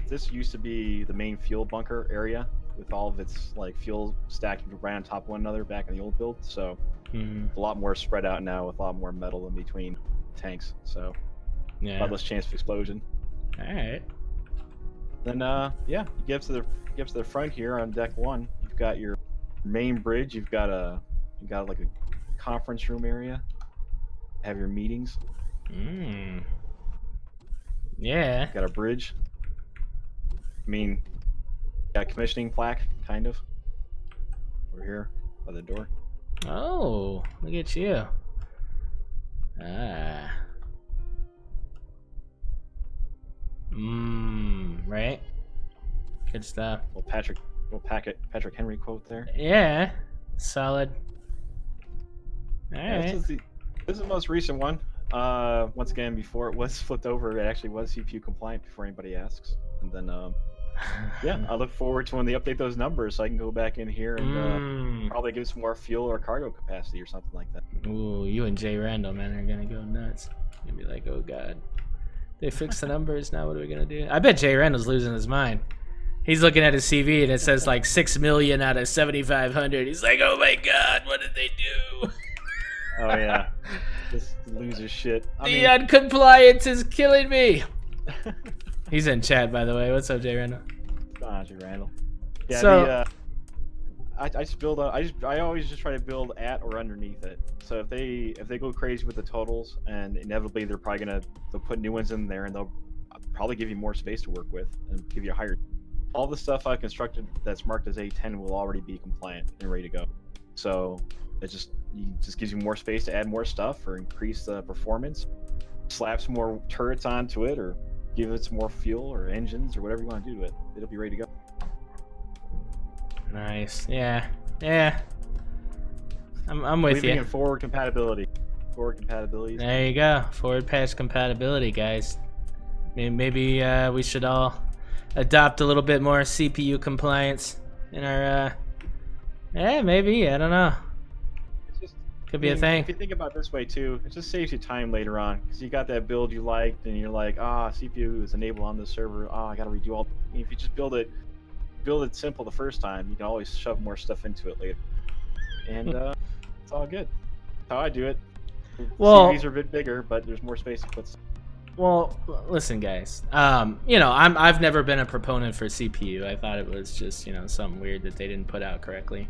this used to be the main fuel bunker area with all of its like fuel stacked right on top of one another back in the old build. So a lot more spread out now with a lot more metal in between tanks. So a lot less chance of explosion. All right. Then yeah, you get up to the front here on deck 1. You've got your main bridge. You've got like a conference room area. Have your meetings. Yeah. Got a bridge. I mean, got a commissioning plaque, kind of. Over here by the door. Oh, look at you. Ah. Right. Good stuff. Patrick Henry quote there. Yeah. Solid. All right. This is the most recent one. Once again, before it was flipped over, it actually was CPU compliant before anybody asks. And then, yeah, I look forward to when they update those numbers so I can go back in here and probably give some more fuel or cargo capacity or something like that. Ooh, you and Jay Randall, man, are gonna go nuts. You're gonna be like, oh god, they fixed the numbers. Now what are we gonna do? I bet Jay Randall's losing his mind. He's looking at his CV and it says like 6 million out of 7,500. He's like, oh my god, what did they do? Oh yeah, this loser shit. The non-compliance is killing me. He's in chat, by the way. What's up, Jay Randall? Jay Randall. Yeah, so, I just build. I always just try to build at or underneath it. So if they go crazy with the totals, and inevitably they'll put new ones in there, and they'll probably give you more space to work with and give you a higher. All the stuff I've constructed that's marked as A10 will already be compliant and ready to go. So it just gives you more space to add more stuff or increase the performance, slap some more turrets onto it, or give it some more fuel or engines or whatever you want to do to it. It'll be ready to go. Nice. Yeah. I'm with you. In forward compatibility. There you go. Forward patch compatibility, guys. Maybe we should all adopt a little bit more CPU compliance in our. Yeah, maybe. I don't know. Could be a thing. If you think about it this way too, it just saves you time later on because you got that build you liked and you're like, CPU is enabled on this server. I got to redo all. If you just build it simple the first time, you can always shove more stuff into it later, and it's all good. That's how I do it. Well, CVs are a bit bigger, but there's more space to put stuff. Well, listen, guys. I've never been a proponent for CPU. I thought it was just something weird that they didn't put out correctly.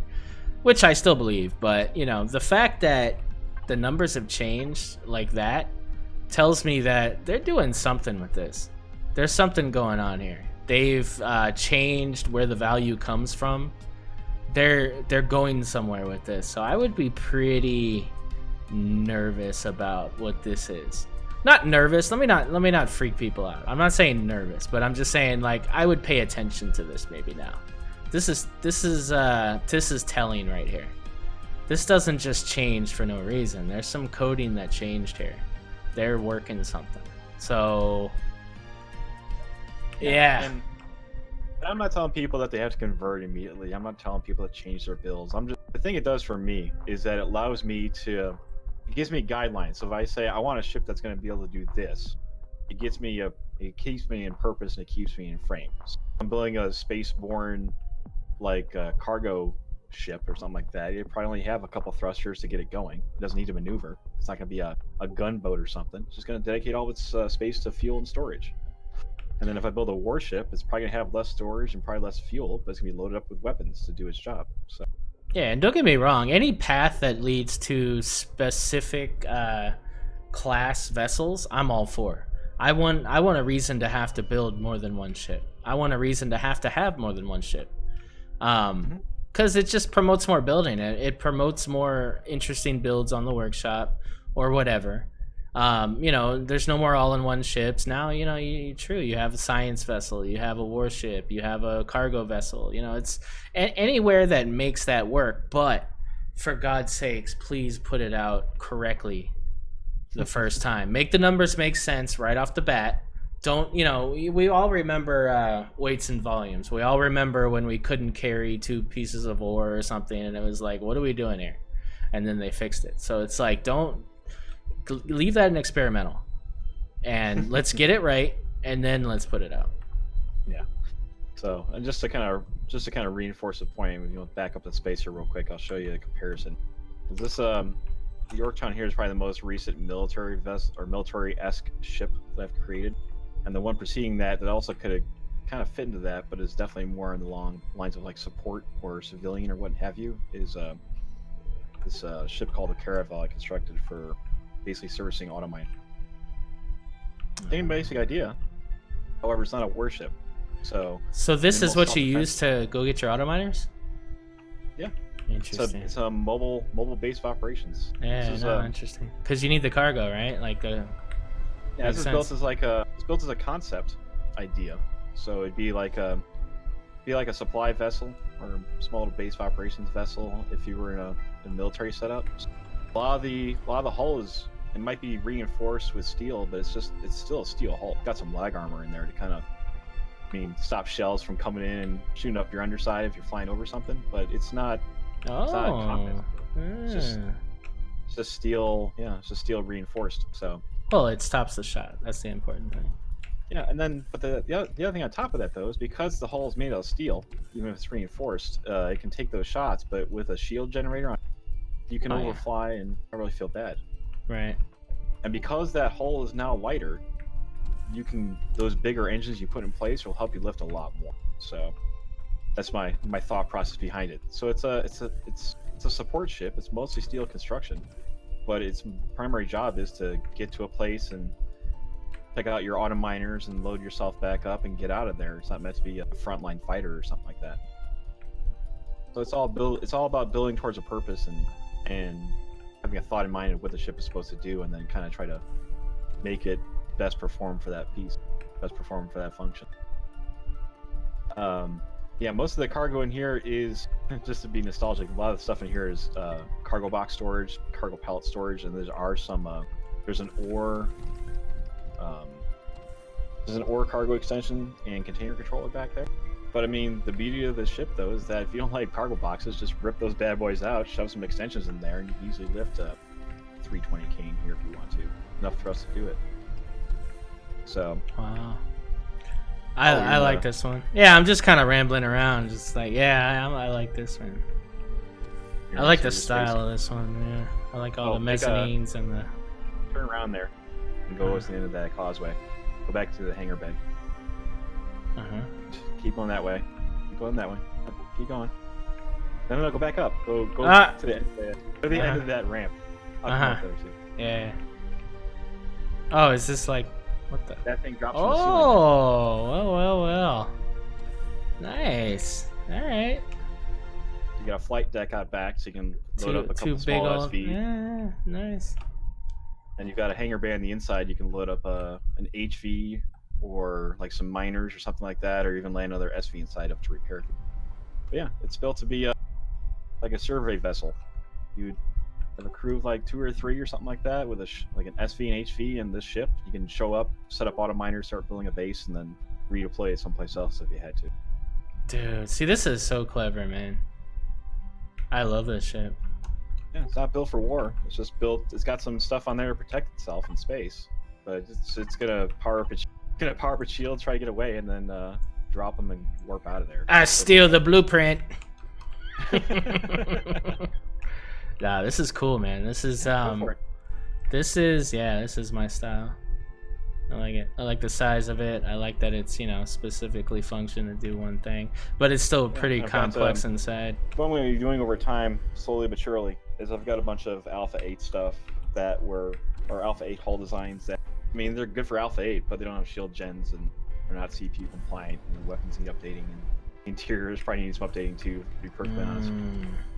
Which I still believe, but the fact that the numbers have changed like that tells me that they're doing something with this. There's something going on here. They've changed where the value comes from. They're going somewhere with this, so I would be pretty nervous about what this is. Not nervous. Let me not freak people out. I'm not saying nervous, but I'm just saying I would pay attention to this maybe now. This is telling right here. This doesn't just change for no reason. There's some coding that changed here. They're working something. So yeah. And I'm not telling people that they have to convert immediately. I'm not telling people to change their builds. The thing it does for me is that it allows me to it gives me guidelines. So if I say I want a ship that's going to be able to do this, it keeps me in purpose and it keeps me in frame. So I'm building a spaceborne like cargo ship or something like that. It probably only have a couple thrusters to get it going. It doesn't need to maneuver. It's not going to be a gunboat or something. It's just going to dedicate all of its space to fuel and storage. And then if I build a warship, it's probably going to have less storage and probably less fuel, but it's going to be loaded up with weapons to do its job. So. Yeah, and don't get me wrong, any path that leads to specific class vessels, I'm all for. I want a reason to have to build more than one ship. I want a reason to have more than one ship. Because it just promotes more building. It promotes more interesting builds on the workshop or whatever. You know, there's no more all-in-one ships now. You know, you have a science vessel, you have a warship, you have a cargo vessel. You know, it's anywhere that makes that work. But for God's sakes, please put it out correctly the first time. Make the numbers make sense right off the bat. Don't, you know, we all remember weights and volumes. We all remember when we couldn't carry 2 pieces of ore or something, and it was like, what are we doing here? And then they fixed it. So it's like, don't leave that in experimental, and let's get it right, and then let's put it out. Yeah. So, and just to kind of reinforce the point, when you back up the space here real quick, I'll show you a comparison. This the Yorktown here is probably the most recent military vessel or military-esque ship that I've created, and the one preceding that also could have kind of fit into that, but is definitely more in the long lines of like support or civilian or what have you. Is this ship called the Caravel I constructed for basically servicing automine. Same basic idea. However, it's not a warship. So this is what you use to go get your autominers? Yeah. Interesting. It's a mobile base of operations. Yeah, interesting. Because you need the cargo, right? Like this is built as a concept idea. So it'd be like a supply vessel or a small little base of operations vessel if you were in a military setup. A lot of the hull it might be reinforced with steel, but it's still a steel hull. It's got some lag armor in there to kind of, stop shells from coming in and shooting up your underside if you're flying over something. But it's not. It's not combat. It's just steel. Yeah, it's just steel reinforced. So. Well, it stops the shot. That's the important thing. Yeah, and then but the other thing on top of that though is because the hull is made out of steel, even if it's reinforced, it can take those shots. But with a shield generator on, you can overfly and not really feel bad. Right. And because that hull is now lighter, those bigger engines you put in place will help you lift a lot more. So that's my thought process behind it. So it's a support ship. It's mostly steel construction, but its primary job is to get to a place and pick out your auto miners and load yourself back up and get out of there. It's not meant to be a frontline fighter or something like that. So it's all about building towards a purpose and having a thought in mind of what the ship is supposed to do, and then kind of try to make it best perform for that piece, best perform for that function. Yeah, most of the cargo in here is, just to be nostalgic, a lot of the stuff in here is cargo box storage, cargo pallet storage, and there's an ore cargo extension and container controller back there. But the beauty of this ship though is that if you don't like cargo boxes, just rip those bad boys out, shove some extensions in there, and you can easily lift a 320 cane here if you want to. Enough for us to do it. So. Wow. I like this one. Yeah, I'm just kind of rambling around, just like, yeah, I like this one. I like the style of this one. Yeah, I like all the mezzanines and the. Turn around there, and go to the end of that causeway. Go back to the hangar bay. Keep going that way. Keep going that way. Keep going. No, go back up. Go to the end of that ramp. Yeah. Oh, is this like what the? That thing drops from the ceiling. Oh, well. Nice. All right. You got a flight deck out back, so you can load up a couple small SV. Yeah, nice. And you've got a hangar bay on the inside. You can load up an HV or like some miners or something like that, or even land another SV inside up to repair it. But yeah, it's built to be like a survey vessel. You'd have a crew of like 2 or 3 or something like that with like an SV and HV and this ship. You can show up, set up auto miners, start building a base, and then redeploy it someplace else if you had to. Dude, see, this is so clever, man. I love this ship. Yeah, it's not built for war. It's just built. It's got some stuff on there to protect itself in space, but it's gonna power up its shield, try to get away, and then drop them and warp out of there. I steal the blueprint. Nah, this is cool, man. This is this is my style. I like it. I like the size of it. I like that it's, you know, specifically function to do one thing, but it's still pretty complex inside. What I'm going to be doing over time, slowly but surely, is I've got a bunch of Alpha 8 stuff that or Alpha 8 hull designs that, I mean, they're good for Alpha 8, but they don't have shield gens and they're not CPU compliant, and the weapons need updating, and the interiors probably need some updating too, to be perfectly honest.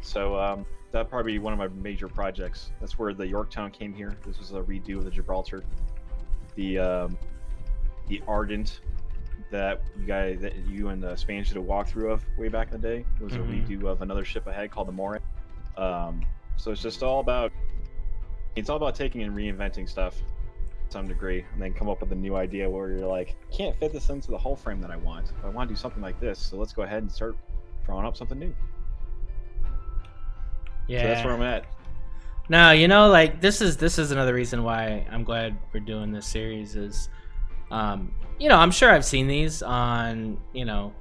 So that'd probably be one of my major projects. That's where the Yorktown came here. This was a redo of the Gibraltar. The Ardent that you and the Spanish did a walkthrough of way back in the day was a redo of another ship I had called the Moray. So it's just all about taking and reinventing stuff to some degree, and then come up with a new idea where you're like, can't fit this into the hull frame that I want. I want to do something like this, so let's go ahead and start drawing up something new. Yeah, so that's where I'm at. No, you know, like this is another reason why I'm glad we're doing this series is, you know, I'm sure I've seen these on, you know,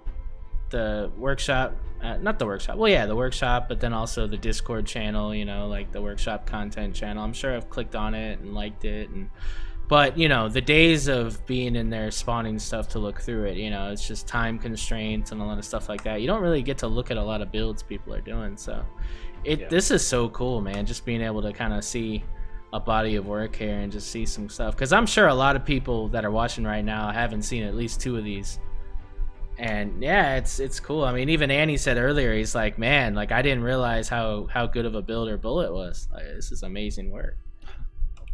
the workshop, not the workshop. Well, yeah, the workshop, but then also the Discord channel, you know, like the workshop content channel. I'm sure I've clicked on it and liked it, but you know, the days of being in there spawning stuff to look through it, you know, it's just time constraints and a lot of stuff like that. You don't really get to look at a lot of builds people are doing, so. This is so cool, man, just being able to kind of see a body of work here and just see some stuff, because I'm sure a lot of people that are watching right now haven't seen at least 2 of these, and yeah, it's cool. I mean, even Annie said earlier, he's like, man, like I didn't realize how good of a builder Bullet was. Like, this is amazing work.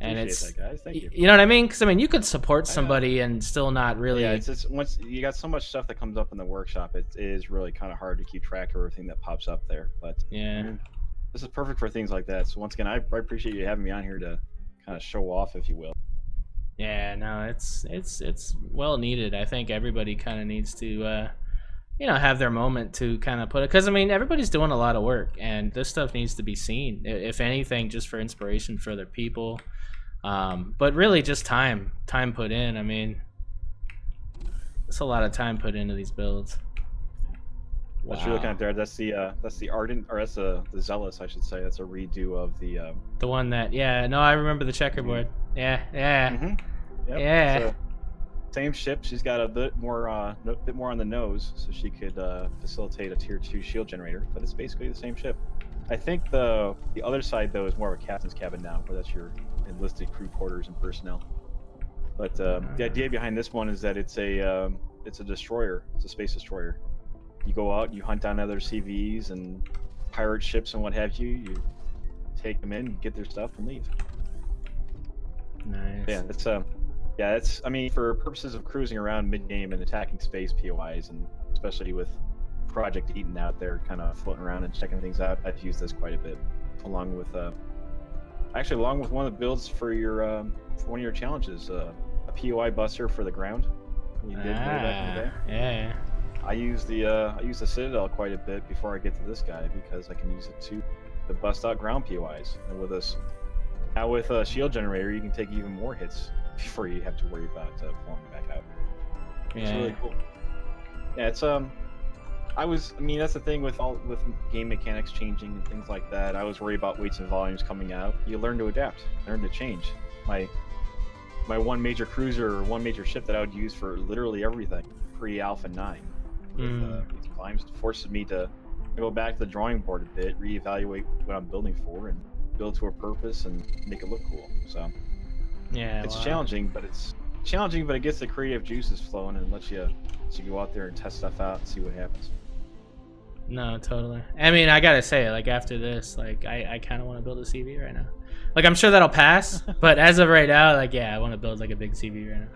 And it's that, guys. Thank you. You know what I mean? Because I mean, you could support somebody and still not really. Yeah, it's just once you got so much stuff that comes up in the workshop, it is really kind of hard to keep track of everything that pops up there. But yeah, this is perfect for things like that. So once again, I appreciate you having me on here to kind of show off, if you will. Yeah, no, it's well needed. I think everybody kind of needs to, you know, have their moment to kind of put it, because I mean, everybody's doing a lot of work, and this stuff needs to be seen. If anything, just for inspiration for other people. But really just time put in. I mean, it's a lot of time put into these builds. What you're looking at there, that's the Ardent, or that's the Zealous, I should say. That's a redo of the one that, yeah, no, I remember the checkerboard. Yeah. Yep. Yeah. So, same ship. She's got a bit more on the nose, so she could facilitate a tier 2 shield generator. But it's basically the same ship. I think the other side though is more of a captain's cabin now, where that's your enlisted crew quarters and personnel. But the idea behind this one is that it's a destroyer. It's a space destroyer. You go out, you hunt down other CVs and pirate ships and what have you. You take them in, get their stuff, and leave. Nice. Yeah, it's I mean, for purposes of cruising around mid-game and attacking space POIs, and especially with Project Eden out there kind of floating around and checking things out, I've used this quite a bit, along with one of the builds for one of your challenges, a POI buster for the ground. We did way back in the day. Yeah. I use the Citadel quite a bit before I get to this guy, because I can use it to bust out ground POIs. And with a shield generator, you can take even more hits before you have to worry about pulling back out. It's really cool. Yeah, it's I mean, that's the thing with game mechanics changing and things like that. I was worried about weights and volumes coming out. You learn to adapt, learn to change. My one major cruiser, or one major ship that I would use for literally everything pre-Alpha 9 with volumes, forces me to go back to the drawing board a bit, reevaluate what I'm building for, and build to a purpose and make it look cool. So yeah, it's challenging, but it gets the creative juices flowing and lets you go out there and test stuff out and see what happens. No, totally. I mean, I gotta say, like, after this, like, I kind of want to build a CV right now. Like, I'm sure that'll pass, but as of right now, like, yeah, I want to build like a big CV right now.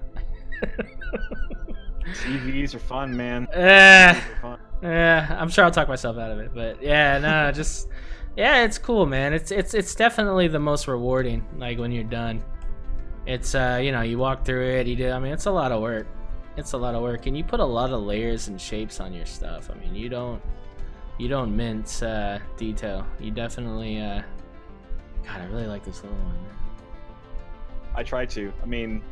CVs are fun, man. Yeah, I'm sure I'll talk myself out of it, but yeah, no, just yeah, it's cool, man. It's definitely the most rewarding. Like when you're done, it's you know, you walk through it, you do. I mean, it's a lot of work. It's a lot of work, and you put a lot of layers and shapes on your stuff. I mean, you don't mince detail. You definitely God, I really like this little one. I try to. I mean,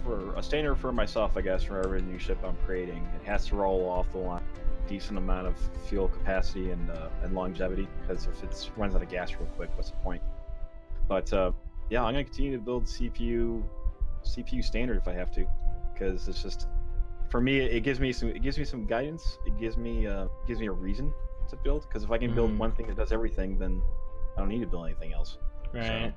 for a standard for myself, I guess, for every new ship I'm creating, it has to roll off the line decent amount of fuel capacity and longevity. Because if it runs out of gas real quick, what's the point? But yeah, I'm gonna continue to build CPU standard if I have to, because it's just, for me, it gives me some guidance. It gives me a reason to build. Because if I can build one thing that does everything, then I don't need to build anything else. Right. So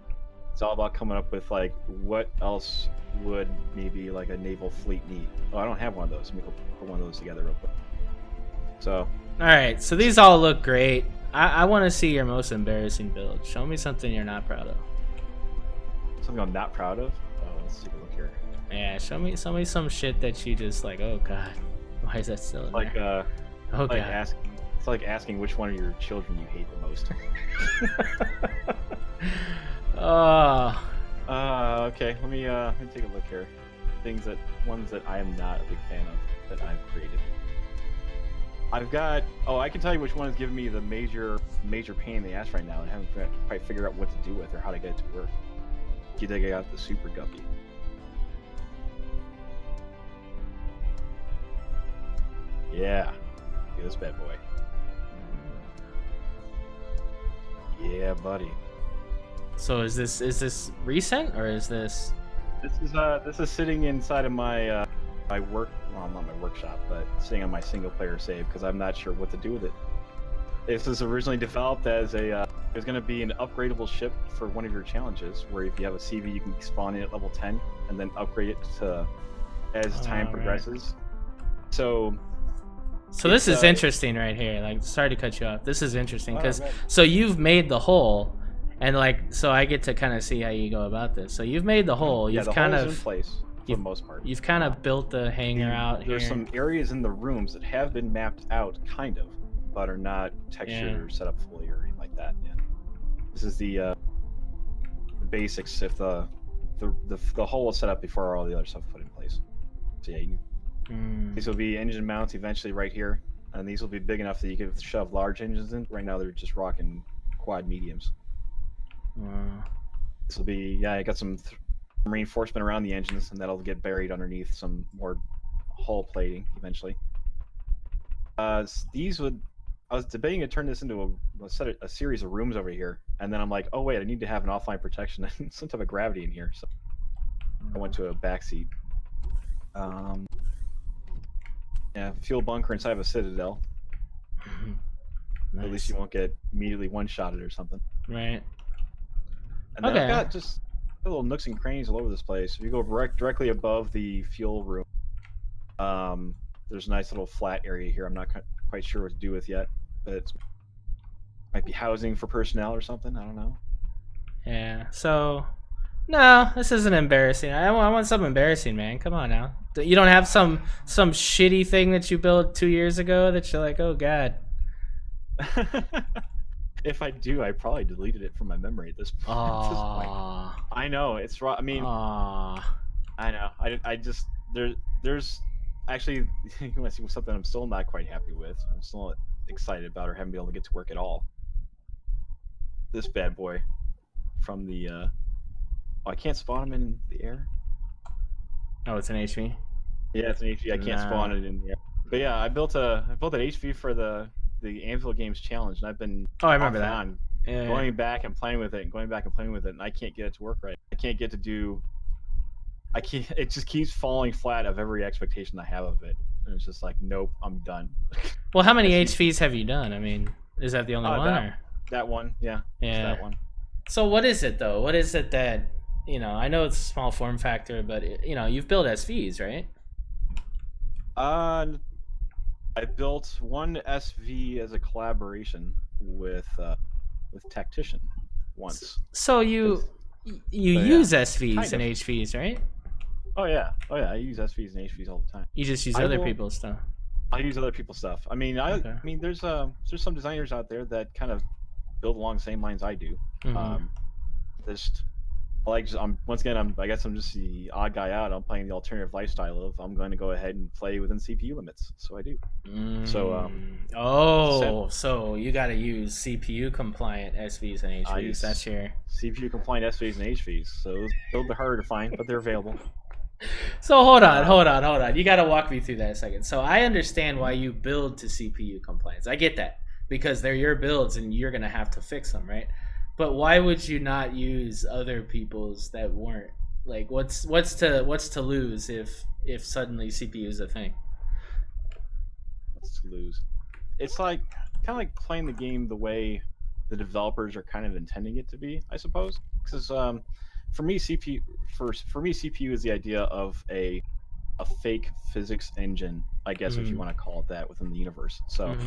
it's all about coming up with like what else would maybe like a naval fleet need. Oh, I don't have one of those. Let me go put one of those together real quick. So. All right. So these all look great. I want to see your most embarrassing build. Show me something you're not proud of. Something I'm not proud of. Oh, let's take a look here. Yeah, show me some shit that you just like. Oh God, why is that still in there? Oh like God. It's like asking which one of your children you hate the most. Oh. Okay. Let me take a look here. Ones that I am not a big fan of that I've created. I've got. Oh, I can tell you which one is giving me the major pain in the ass right now, and I haven't quite figured out what to do with or how to get it to work. You think I got the Super Guppy? Yeah. Look at this bad boy. Yeah, buddy. So is this recent or is this? This is sitting inside of my my work. Well, not my workshop, but sitting on my single player save because I'm not sure what to do with it. This was originally developed as a. There's going to be an upgradable ship for one of your challenges, where if you have a CV, you can spawn in at level 10 and then upgrade it to as time progresses. So this is interesting right here. Like, sorry to cut you off. This is interesting because right. so you've made the hull, and like so I get to kind of see how you go about this. So you've made the hull. Yeah, You've the kind hull's of in place for the most part. You've kind of built the hangar out here. There's some areas in the rooms that have been mapped out, kind of, but are not textured or set up fully or anything like that. Yeah. This is the basics. If the hull was set up before all the other stuff put in place. So yeah, these will be engine mounts eventually right here, and these will be big enough that you can shove large engines in. Right now they're just rocking quad mediums. This will be, yeah, I got some reinforcement around the engines, and that'll get buried underneath some more hull plating eventually. These would. I was debating to turn this into a series of rooms over here, and then I'm like, oh wait, I need to have an offline protection and some type of gravity in here, so I went to a backseat. Yeah, fuel bunker inside of a citadel. Nice. At least you won't get immediately one-shotted or something. Right. And then I've got just little nooks and crannies all over this place. If you go directly above the fuel room, there's a nice little flat area here. I'm not quite sure what to do with yet, but it might be housing for personnel or something. I don't know. Yeah. So, no, this isn't embarrassing. I want something embarrassing, man. Come on now. You don't have some shitty thing that you built 2 years ago that you're like, oh God. If I do, I probably deleted it from my memory at this point. I know it's wrong. I mean, I know. I just there's actually you want to see something I'm still not quite happy with. I'm still not excited about or haven't been able to get to work at all. This bad boy from the oh, I can't spawn him in the air. Oh, it's an HV. Yeah, it's an HV. I can't spawn it in the air. But yeah, I built an HV for the Anvil Games challenge, and I've been I remember that. Going back and playing with it, and I can't get it to work right. I can't get to do. I can't. It just keeps falling flat of every expectation I have of it, and it's just like, nope, I'm done. Well, how many HVs have you done? I mean, is that the only one? That one, yeah. That one. So what is it though? What is it that I know it's a small form factor, but you've built SVs, right? I built one SV as a collaboration with Tactician once. So you use SVs and HVs, right? Oh yeah. I use SVs and HVs all the time. You just use other people's stuff. I use other people's stuff. I mean, I mean, there's some designers out there that kind of build along the same lines I do. I guess I'm just the odd guy out. I'm playing the alternative lifestyle of I'm going to go ahead and play within CPU limits, so I do. So so you got to use CPU compliant SVs and HVs. That's your CPU compliant SVs and HVs. So those a little bit harder to find, but they're available. So hold on. You got to walk me through that a second. So I understand why you build to CPU compliance. I get that because they're your builds and you're gonna have to fix them, right? But why would you not use other people's that weren't? Like, what's to lose if suddenly CPU is a thing? What's to lose? It's like kind of like playing the game the way the developers are kind of intending it to be, I suppose. Because for me, CPU is the idea of a fake physics engine, I guess, if you want to call it that, within the universe. So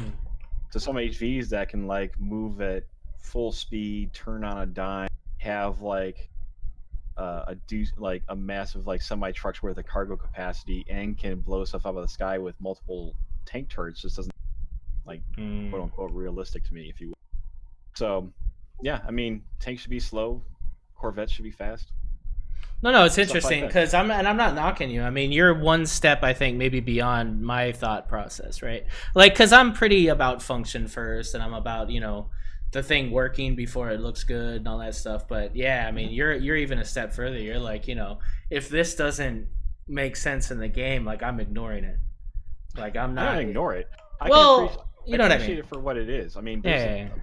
to some HVs that can like move at full speed, turn on a dime, have like a massive like semi trucks worth of cargo capacity, and can blow stuff out of the sky with multiple tank turrets, just doesn't like quote unquote realistic to me, if you will. So yeah, I mean, tanks should be slow, Corvettes should be fast. No, it's interesting because I'm not knocking you. I mean, you're one step, I think, maybe beyond my thought process, right? Like, because I'm pretty about function first, and I'm about the thing working before it looks good and all that stuff. But yeah, I mean, you're even a step further. You're like, if this doesn't make sense in the game, like I'm ignoring it. Like I'm not. I don't ignore it. You know what I mean? Appreciate it for what it is. I mean,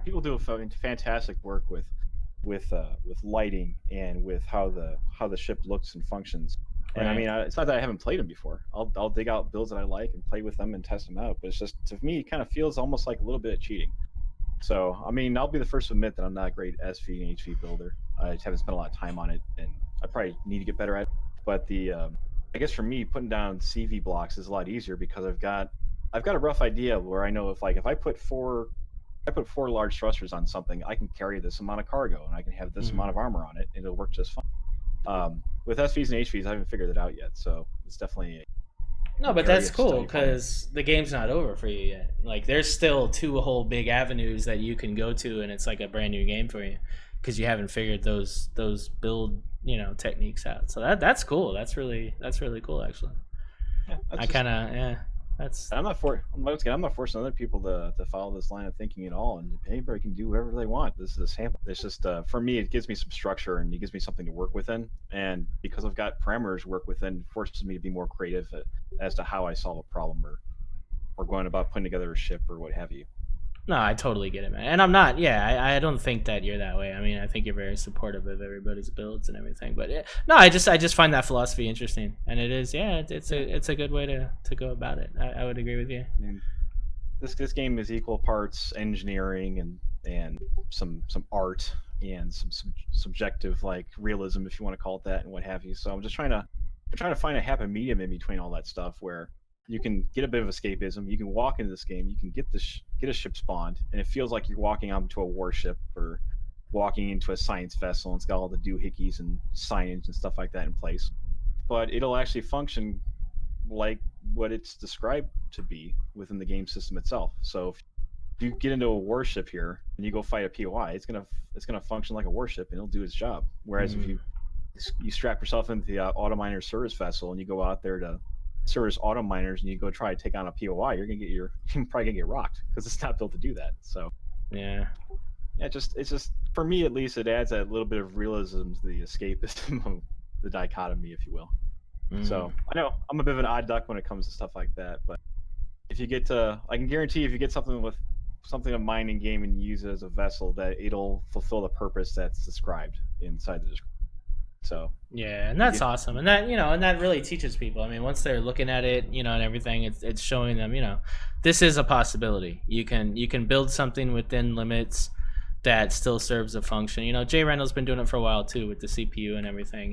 people do fantastic work with lighting and with how the ship looks and functions. And I mean, it's not that I haven't played them before. I'll dig out builds that I like and play with them and test them out. But it's just, to me, it kind of feels almost like a little bit of cheating. So I mean, I'll be the first to admit that I'm not a great SV and HV builder. I just haven't spent a lot of time on it, and I probably need to get better at it. But I guess for me, putting down CV blocks is a lot easier because I've got a rough idea where I know if I put four large thrusters on something, I can carry this amount of cargo and I can have this amount of armor on it, and it'll work just fine. With SVs and HVs, I haven't figured it out yet, so it's definitely no, but that's cool because the game's not over for you yet. Like, there's still two whole big avenues that you can go to, and it's like a brand new game for you because you haven't figured those build techniques out. So that's cool. That's really cool, actually. Yeah, I'm not forcing other people to follow this line of thinking at all, and anybody can do whatever they want. This is a sample. It's just for me, it gives me some structure and it gives me something to work within, and because I've got parameters to work within, it forces me to be more creative as to how I solve a problem or going about putting together a ship or what have you. No, I totally get it, man. And I'm not. Yeah, I don't think that you're that way. I mean, I think you're very supportive of everybody's builds and everything. But no, I just find that philosophy interesting, and it is. Yeah, it's a good way to go about it. I would agree with you. I mean, this game is equal parts engineering and some art and some subjective like realism, if you want to call it that, and what have you. So I'm trying to find a happy medium in between all that stuff where you can get a bit of escapism. You can walk into this game. You can get a ship spawned, and it feels like you're walking onto a warship or walking into a science vessel, and it's got all the doohickeys and signage and stuff like that in place. But it'll actually function like what it's described to be within the game system itself. So if you get into a warship here and you go fight a POI, it's gonna function like a warship and it'll do its job. Whereas if you strap yourself into the auto-miner service vessel and you go out there to service auto miners and you go try to take on a POI, you're probably gonna get rocked because it's not built to do that. So it's just for me at least, it adds that little bit of realism to the escapism of the dichotomy, if you will. So I know I'm a bit of an odd duck when it comes to stuff like that, but I can guarantee if you get something of mining game and you use it as a vessel, that it'll fulfill the purpose that's described inside the description. So yeah, and that's awesome, and that really teaches people. I mean, once they're looking at it, and everything, it's showing them, this is a possibility. You can build something within limits that still serves a function. Jay Randall's been doing it for a while too with the CPU and everything.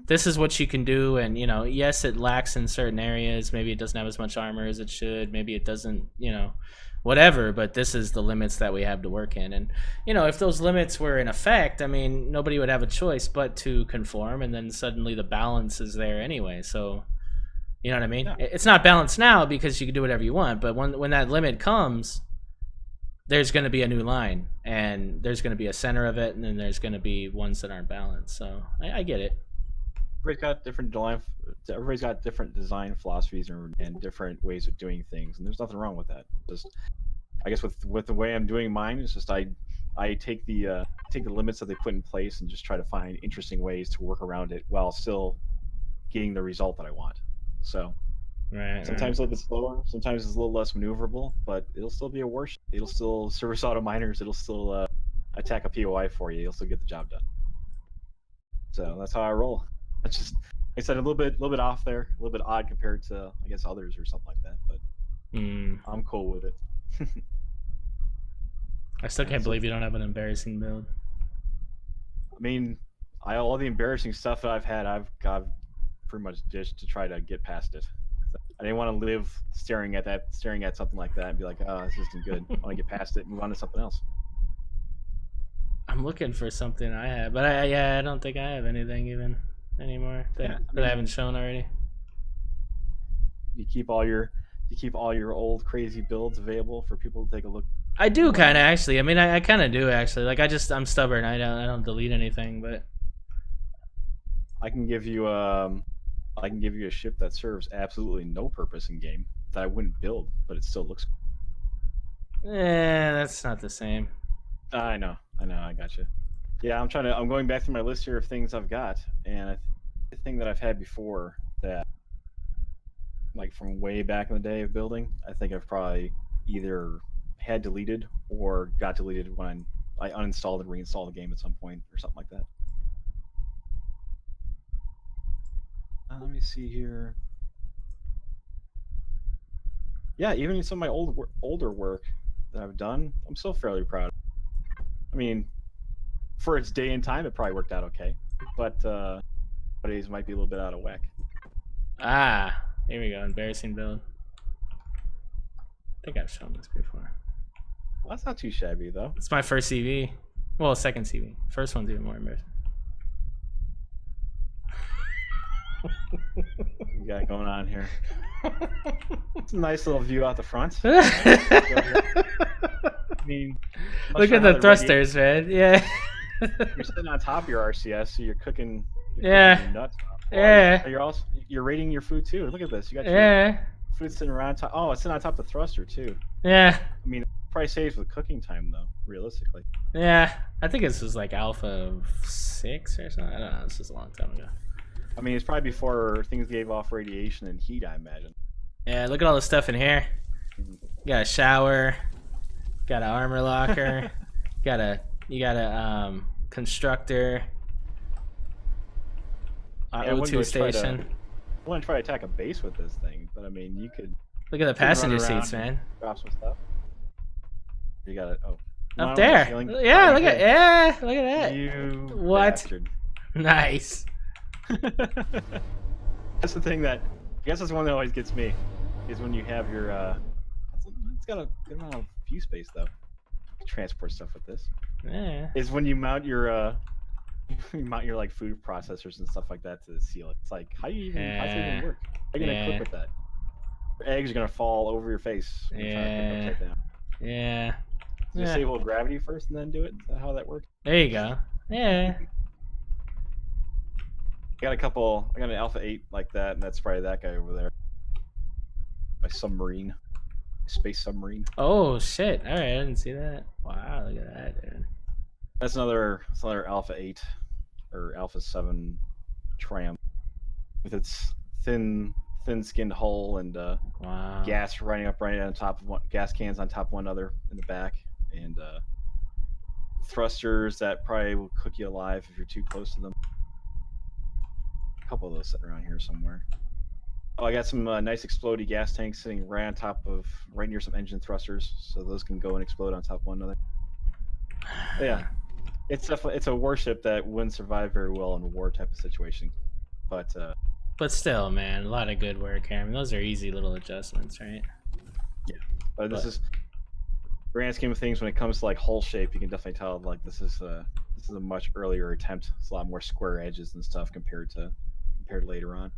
This is what you can do, and yes, it lacks in certain areas. Maybe it doesn't have as much armor as it should. Maybe it doesn't, whatever, but this is the limits that we have to work in. And if those limits were in effect, I mean, nobody would have a choice but to conform, and then suddenly the balance is there anyway. So you know what I mean? Yeah. It's not balanced now because you can do whatever you want, but when that limit comes, there's going to be a new line, and there's going to be a center of it, and then there's going to be ones that aren't balanced. So I get it. Everybody's got different design philosophies and different ways of doing things, and there's nothing wrong with that. Just, I guess with the way I'm doing mine, it's just I take the limits that they put in place and just try to find interesting ways to work around it while still getting the result that I want. So sometimes a little bit slower, sometimes it's a little less maneuverable, but it'll still be a warship. It'll still service auto miners. It'll still attack a POI for you. You'll still get the job done. So that's how I roll. That's just, like I said, a little bit off there, a little bit odd compared to, I guess, others or something like that. But I'm cool with it. I still can't believe you don't have an embarrassing build. I mean, all the embarrassing stuff that I've had, I've pretty much ditched to try to get past it. I didn't want to live staring at something like that and be like, oh, this isn't good. I want to get past it and move on to something else. I'm looking for something I have, but I don't think I have anything even anymore that I haven't shown already. You keep all your old crazy builds available for people to take a look. I do kind of actually. I mean, I kind of do actually. Like I'm stubborn. I don't delete anything, but I can give you a ship that serves absolutely no purpose in game that I wouldn't build, but it still looks. That's not the same. I know, I got you. Yeah, I'm going back through my list here of things I've got, and the thing that I've had before that, like from way back in the day of building, I think I've probably either had deleted or got deleted when I uninstalled and reinstalled the game at some point or something like that. Let me see here. Yeah, even some of my older work that I've done, I'm still fairly proud of. I mean, for its day and time, it probably worked out okay, but nowadays might be a little bit out of whack. Here we go. Embarrassing build. I think I've shown this before. Well, that's not too shabby though. It's my first CV. Well, second CV. First one's even more embarrassing. What you got going on here? It's a nice little view out the front. I mean, look at the thrusters, man. Yeah. You're sitting on top of your RCS, so you're cooking your nuts off. Yeah. You're rating your food too. Look at this. You got your food sitting around top. Oh, it's sitting on top of the thruster too. Yeah. I mean, probably saves with cooking time though, realistically. Yeah. I think this was like Alpha 6 or something. I don't know. This was a long time ago. I mean, it's probably before things gave off radiation and heat, I imagine. Yeah, look at all the stuff in here. You got a shower, got an armor locker, you got a constructor, O2 station. I want to try to attack a base with this thing, but I mean, you could. Look at the passenger seats, man. Drop some stuff. You got it. Oh. Up there. Yeah, look at that. You what? Bastard. Nice. That's the thing that I guess that's the one that always gets me, is when you have your it's got a good amount of view space though. Transport stuff with this. Yeah. Is when you mount your like food processors and stuff like that to the ceiling. It's like how's it even work? How are you gonna cook with that? Your eggs are gonna fall over your face. Yeah. Yeah. Disable gravity first and then do it. Is that how that works? There you go. Yeah. I got an Alpha 8 like that, and that's probably that guy over there. My submarine. Space submarine. Oh shit. Alright, I didn't see that. Wow, look at that, dude. That's another Alpha 8 or Alpha 7 tram with its thin-skinned hull and gas running up right on top of gas cans on top of one another in the back, and thrusters that probably will cook you alive if you're too close to them. A couple of those sitting around here somewhere. Oh, I got some nice explodey gas tanks sitting right near some engine thrusters, so those can go and explode on top of one another. But yeah, it's a warship that wouldn't survive very well in a war type of situation, but still, man, a lot of good work here. I mean, those are easy little adjustments, right? Yeah, but this is grand scheme of things. When it comes to like hull shape, you can definitely tell like this is a much earlier attempt. It's a lot more square edges and stuff compared to later on.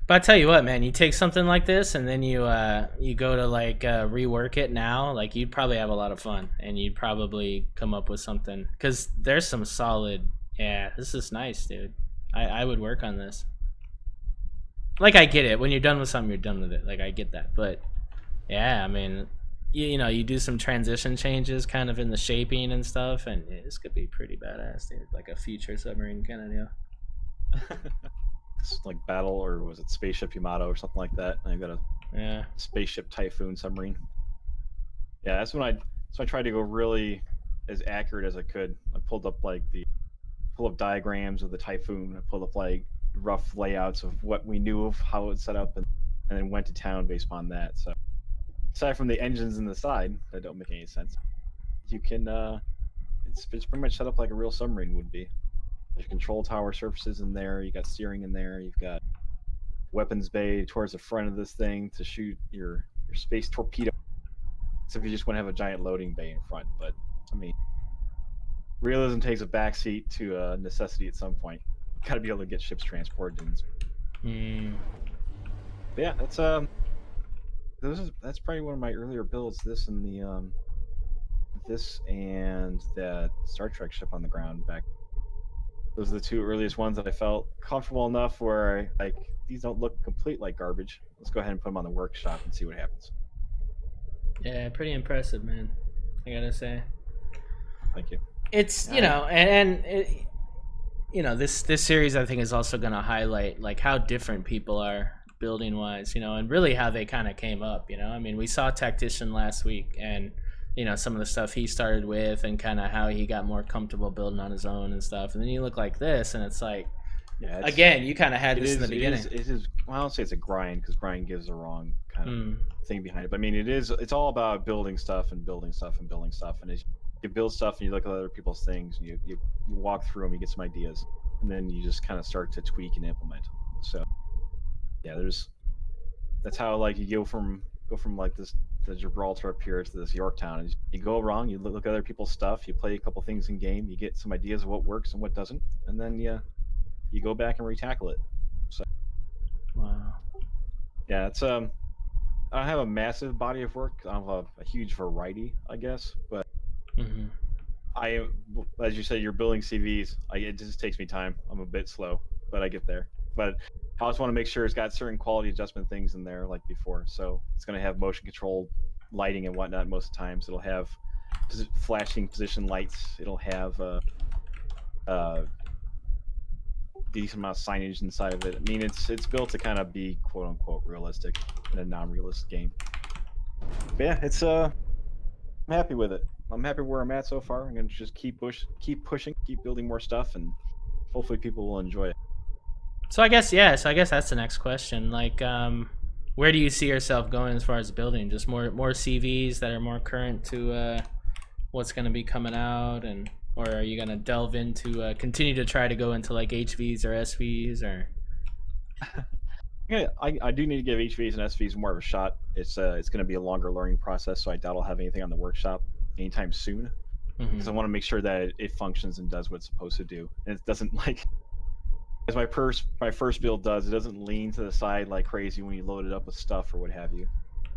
But I tell you what, man, you take something like this and then you go to like rework it now, like you'd probably have a lot of fun and you'd probably come up with something because there's some solid. Yeah, this is nice, dude. I would work on this. Like I get it. When you're done with something, you're done with it. Like I get that, but yeah, I mean, you know, you do some transition changes, kind of in the shaping and stuff, and this could be pretty badass, dude. Like a future submarine kind of deal. It's like battle, or was it spaceship Yamato or something like that? And I got a spaceship Typhoon submarine. Yeah, that's when I tried to go really as accurate as I could. I pulled up diagrams of the Typhoon. I pulled up like rough layouts of what we knew of how it's set up, and then went to town based upon that. So aside from the engines in the side that don't make any sense, you can it's pretty much set up like a real submarine would be. There's control tower surfaces in there. You got steering in there. You've got weapons bay towards the front of this thing to shoot your space torpedo. So if you just want to have a giant loading bay in front, but I mean, realism takes a backseat to necessity at some point. Got to be able to get ships transported. But yeah, that's probably one of my earlier builds. This and that Star Trek ship on the ground back. Those are the two earliest ones that I felt comfortable enough where these don't look complete like garbage. Let's go ahead and put them on the workshop and see what happens. Yeah, pretty impressive, man. I gotta say. Thank you. It's you know, and it, you know, this series I think is also gonna highlight like how different people are building wise, you know, and really how they kind of came up. You know, I mean, we saw Tactician last week, and you know, some of the stuff he started with and kind of how he got more comfortable building on his own and stuff. And then you look like this and it's like, yeah, again, you kind of had this in the beginning. It is, well, I don't say it's a grind because grind gives the wrong kind of thing behind it. But I mean, it's all about building stuff and building stuff and building stuff. And as you build stuff and you look at other people's things, and you walk through them, you get some ideas, and then you just kind of start to tweak and implement. So yeah, that's how like you go from like the Gibraltar up here to this Yorktown. And you go wrong, you look at other people's stuff, you play a couple things in game, you get some ideas of what works and what doesn't, and then you go back and retackle it. So wow, yeah, it's I don't have a massive body of work. I don't have a huge variety, I guess, but I, as you said, you're building CVs. It just takes me time. I'm a bit slow, but I get there. But I just want to make sure it's got certain quality adjustment things in there like before. So it's going to have motion controlled lighting and whatnot most of the times. It'll have flashing position lights. It'll have decent amount of signage inside of it. I mean, it's built to kind of be quote unquote realistic in a non-realistic game. But yeah, I'm happy with it. I'm happy where I'm at so far. I'm going to just keep pushing, keep building more stuff, and hopefully people will enjoy it. So I guess that's the next question. Like, where do you see yourself going as far as building? Just more CVs that are more current to what's going to be coming out, and or are you going to delve into continue to try to go into like HVs or SVs or? Yeah, I do need to give HVs and SVs more of a shot. It's going to be a longer learning process, so I doubt I'll have anything on the workshop anytime soon, because I want to make sure that it functions and does what it's supposed to do, and it doesn't like. As my first build does, it doesn't lean to the side like crazy when you load it up with stuff or what have you.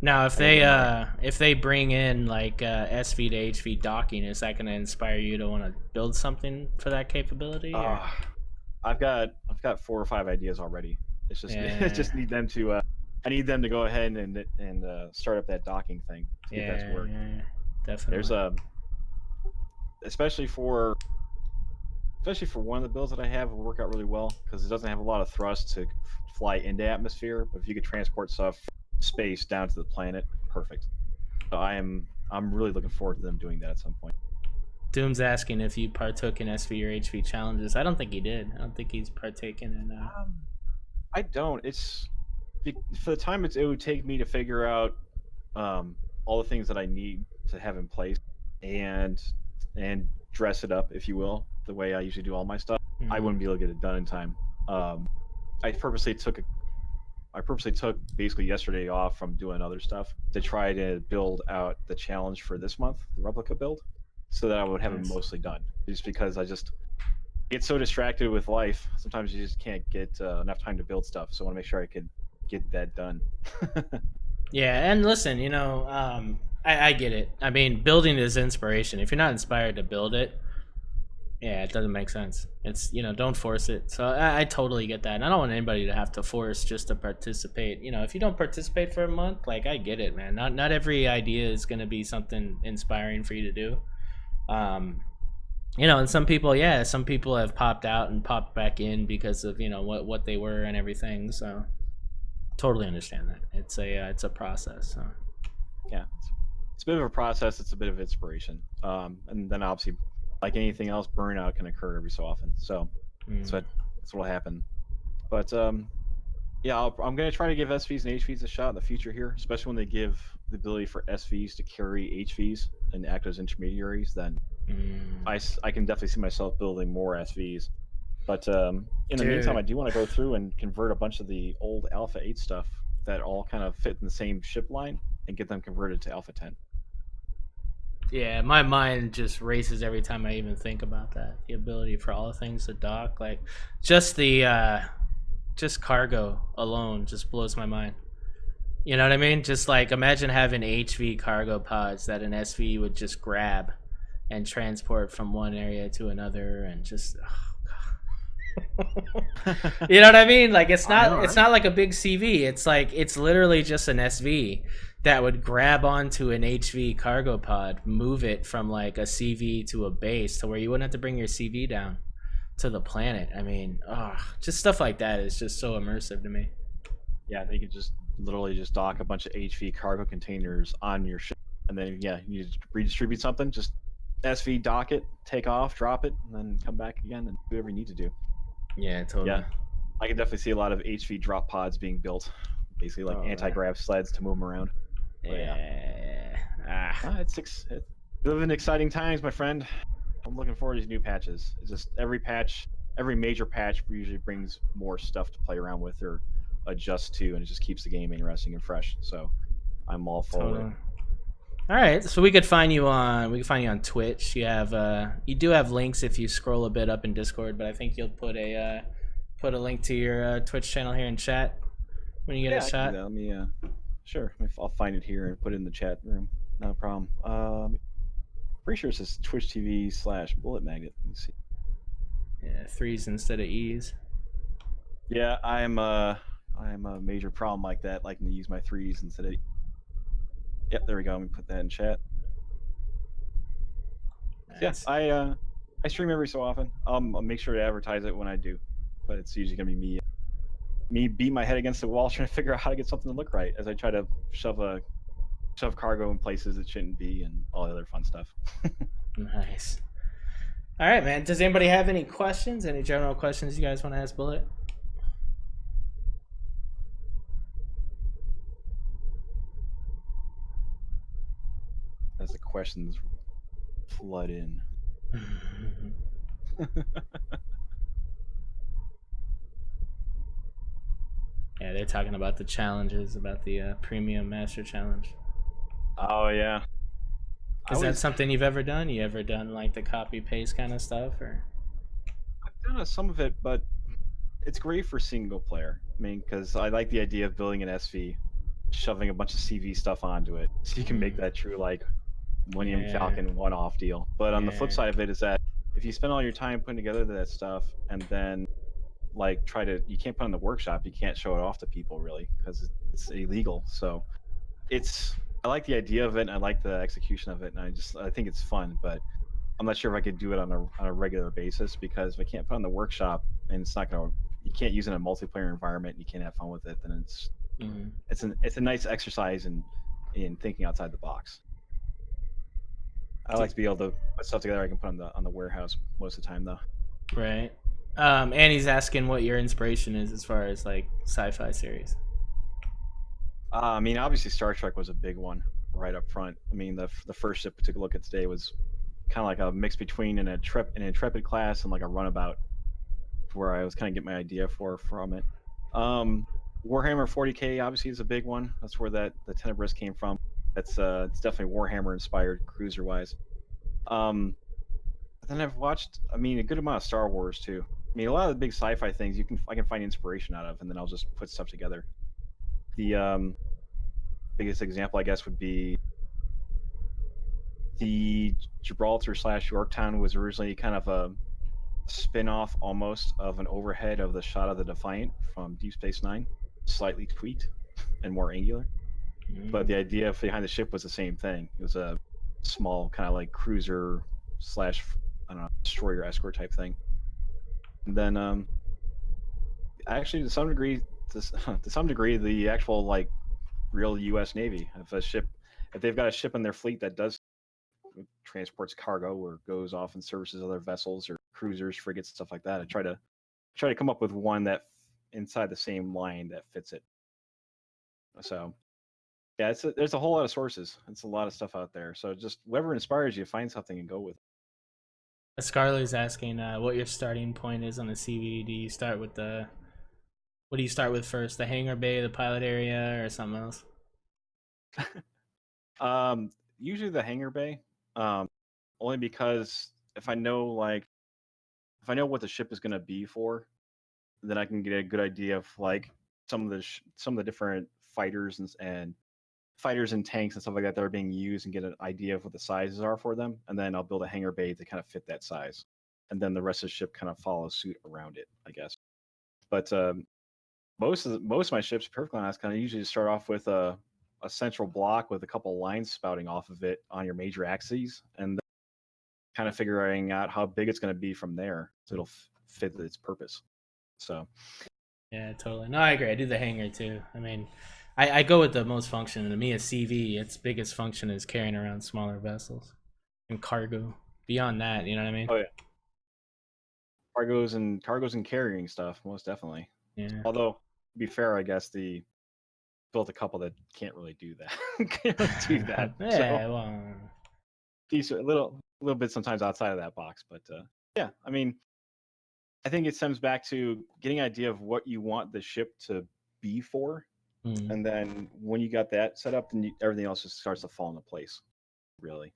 Now, if they bring in like SV to HV docking, is that going to inspire you to want to build something for that capability? I've got 4 or 5 ideas already. It's just I just need them to I need them to go ahead and start up that docking thing to get that to work. Yeah, definitely. There's especially for one of the builds that I have, it will work out really well because it doesn't have a lot of thrust to fly into atmosphere. But if you could transport stuff from space down to the planet, perfect. So I'm really looking forward to them doing that at some point. Doom's asking if you partook in SV or HV challenges. I don't think he did. I don't think he's partaken in. I don't. It's for the time it would take me to figure out all the things that I need to have in place and dress it up, if you will, the way I usually do all my stuff. I wouldn't be able to get it done in time. I purposely took basically yesterday off from doing other stuff to try to build out the challenge for this month, the replica build, so that I would have it mostly done. Just because I just get so distracted with life, sometimes you just can't get enough time to build stuff. So I want to make sure I could get that done. Yeah, and listen, you know, I get it. I mean, building is inspiration. If you're not inspired to build it, yeah, it doesn't make sense. It's, you know, don't force it. So I totally get that. And I don't want anybody to have to force just to participate. You know, if you don't participate for a month, like, I get it, man. Not every idea is going to be something inspiring for you to do. You know, and some people, yeah, some people have popped out and popped back in because of, you know, what they were and everything. So totally understand that. It's a process. So Yeah, it's a bit of a process. It's a bit of inspiration. And then obviously, like anything else, burnout can occur every so often. So that's what'll happen. But yeah, I'm gonna try to give SVs and HVs a shot in the future here, especially when they give the ability for SVs to carry HVs and act as intermediaries. Then I can definitely see myself building more SVs. But in the meantime, I do want to go through and convert a bunch of the old Alpha 8 stuff that all kind of fit in the same ship line and get them converted to Alpha 10. yeah, my mind just races every time I even think about that. The ability for all the things to dock, like just the just cargo alone just blows my mind. You know what I mean? Just like imagine having HV cargo pods that an SV would just grab and transport from one area to another, and just you know what I mean? Like it's not like a big CV. It's like it's literally just an SV that would grab onto an HV cargo pod, move it from like a CV to a base to where you wouldn't have to bring your CV down to the planet. I mean, just stuff like that is just so immersive to me. Yeah, they could just literally just dock a bunch of HV cargo containers on your ship, and then yeah, you redistribute something, just SV dock it, take off, drop it, and then come back again and do whatever you need to do. Yeah, totally. Yeah, I can definitely see a lot of HV drop pods being built, basically like anti-grav sleds to move them around. It's living exciting times, my friend. I'm looking forward to these new patches. It's just every major patch usually brings more stuff to play around with or adjust to, and it just keeps the game interesting and fresh. So I'm all for it. All right, so we could find you on Twitch. You do have links if you scroll a bit up in Discord, but I think you'll put a link to your Twitch channel here in chat when you get a shot. Let me sure, I'll find it here and put it in the chat room. No problem. Pretty sure it says Twitch TV/Bull3t Magn3t. Let me see. Yeah, 3s instead of E's. Yeah, I'm a major problem like that, liking to use my 3s instead of. Yep, there we go. Let me put that in chat. Nice. Yeah, I stream every so often. I'll make sure to advertise it when I do, but it's usually gonna be me beat my head against the wall trying to figure out how to get something to look right as I try to shove cargo in places it shouldn't be and all the other fun stuff. Nice. All right, man. Does anybody have any questions? Any general questions you guys want to ask Bullet? As the questions flood in. Yeah, they're talking about the challenges, about the Premium Master Challenge. Oh, yeah. Is that something you've ever done? You ever done like the copy-paste kind of stuff? Or I've done some of it, but it's great for single player. I mean, because I like the idea of building an SV, shoving a bunch of CV stuff onto it, so you can make that true like Millennium Falcon one-off deal. But on the flip side of it is that if you spend all your time putting together that stuff and then like you can't put it in the workshop, you can't show it off to people really because it's illegal. So I like the idea of it and I like the execution of it, and I think it's fun, but I'm not sure if I could do it on a regular basis, because if I can't put it in the workshop and you can't use it in a multiplayer environment and you can't have fun with it, then it's a nice exercise in thinking outside the box. I like to be able to put stuff together I can put on the warehouse most of the time though. Right. Annie's asking what your inspiration is as far as like sci-fi series. I mean, obviously Star Trek was a big one right up front. I mean, the first ship we took a look at today was kind of like a mix between an Intrepid class and like a runabout, where I was kind of getting my idea from it. Warhammer 40K obviously is a big one. That's where the Tenebrous came from. It's definitely Warhammer inspired cruiser wise. Then I've watched, I mean, a good amount of Star Wars too. I mean, a lot of the big sci-fi things I can find inspiration out of, and then I'll just put stuff together. The biggest example, I guess, would be the Gibraltar / Yorktown was originally kind of a spin-off almost of an overhead of the shot of the Defiant from Deep Space Nine, slightly tweaked and more angular. But the idea behind the ship was the same thing. It was a small kind of like cruiser / I don't know, destroyer escort type thing. And then actually to some degree, the actual like real U.S. Navy, if they've got a ship in their fleet that does transports cargo or goes off and services other vessels or cruisers, frigates, stuff like that, I try to come up with one that inside the same line that fits it. So yeah, there's a whole lot of sources. It's a lot of stuff out there. So just whatever inspires you, find something and go with it. Scarlet's asking what your starting point is on the CV. Do you start with what do you start with first? The hangar bay, the pilot area, or something else? Usually the hangar bay. Only because if I know what the ship is going to be for, then I can get a good idea of like some of the different fighters and fighters and tanks and stuff like that that are being used, and get an idea of what the sizes are for them, and then I'll build a hangar bay to kind of fit that size, and then the rest of the ship kind of follows suit around it, I guess. But most of my ships, perfectly honest, kind of usually start off with a central block with a couple lines spouting off of it on your major axes, and kind of figuring out how big it's going to be from there, so it'll fit its purpose. So yeah, totally. No, I agree. I do the hangar too. I mean, I go with the most function. To me, a CV, its biggest function is carrying around smaller vessels and cargo. Beyond that, you know what I mean? oh yeah, cargoes and carrying stuff, most definitely. Yeah. Although, to be fair, I guess built a couple that can't really do that. Can't really do that. Yeah, so, well, decent, a little bit sometimes outside of that box, but yeah, I mean, I think it stems back to getting an idea of what you want the ship to be for, and then when you got that set up, then everything else just starts to fall into place. Really.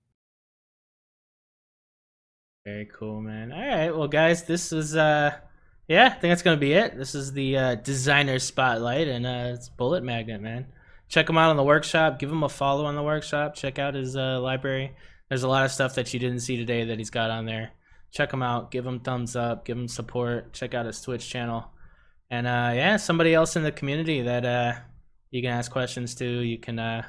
very cool, man. All right, well, guys, this is yeah, I think that's gonna be it. This is the designer spotlight, and it's Bull3t Magn3t, man. Check him out on the workshop. Give him a follow on the workshop. Check out his library. There's a lot of stuff that you didn't see today that he's got on there. Check him out. Give him thumbs up. Give him support. Check out his Twitch channel. And yeah, somebody else in the community that you can ask questions to. You can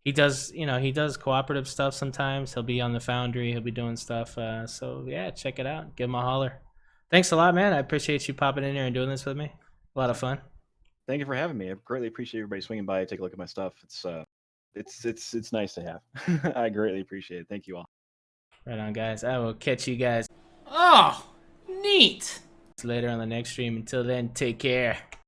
he does, he does cooperative stuff sometimes. He'll be on the Foundry. He'll be doing stuff. So yeah, check it out. Give him a holler. Thanks a lot, man. I appreciate you popping in here and doing this with me. A lot of fun. Thank you for having me. I greatly appreciate everybody swinging by, take a look at my stuff. It's nice to have. I greatly appreciate it. Thank you all. Right on, guys. I will catch you guys. Oh, neat. Later on the next stream. Until then, take care.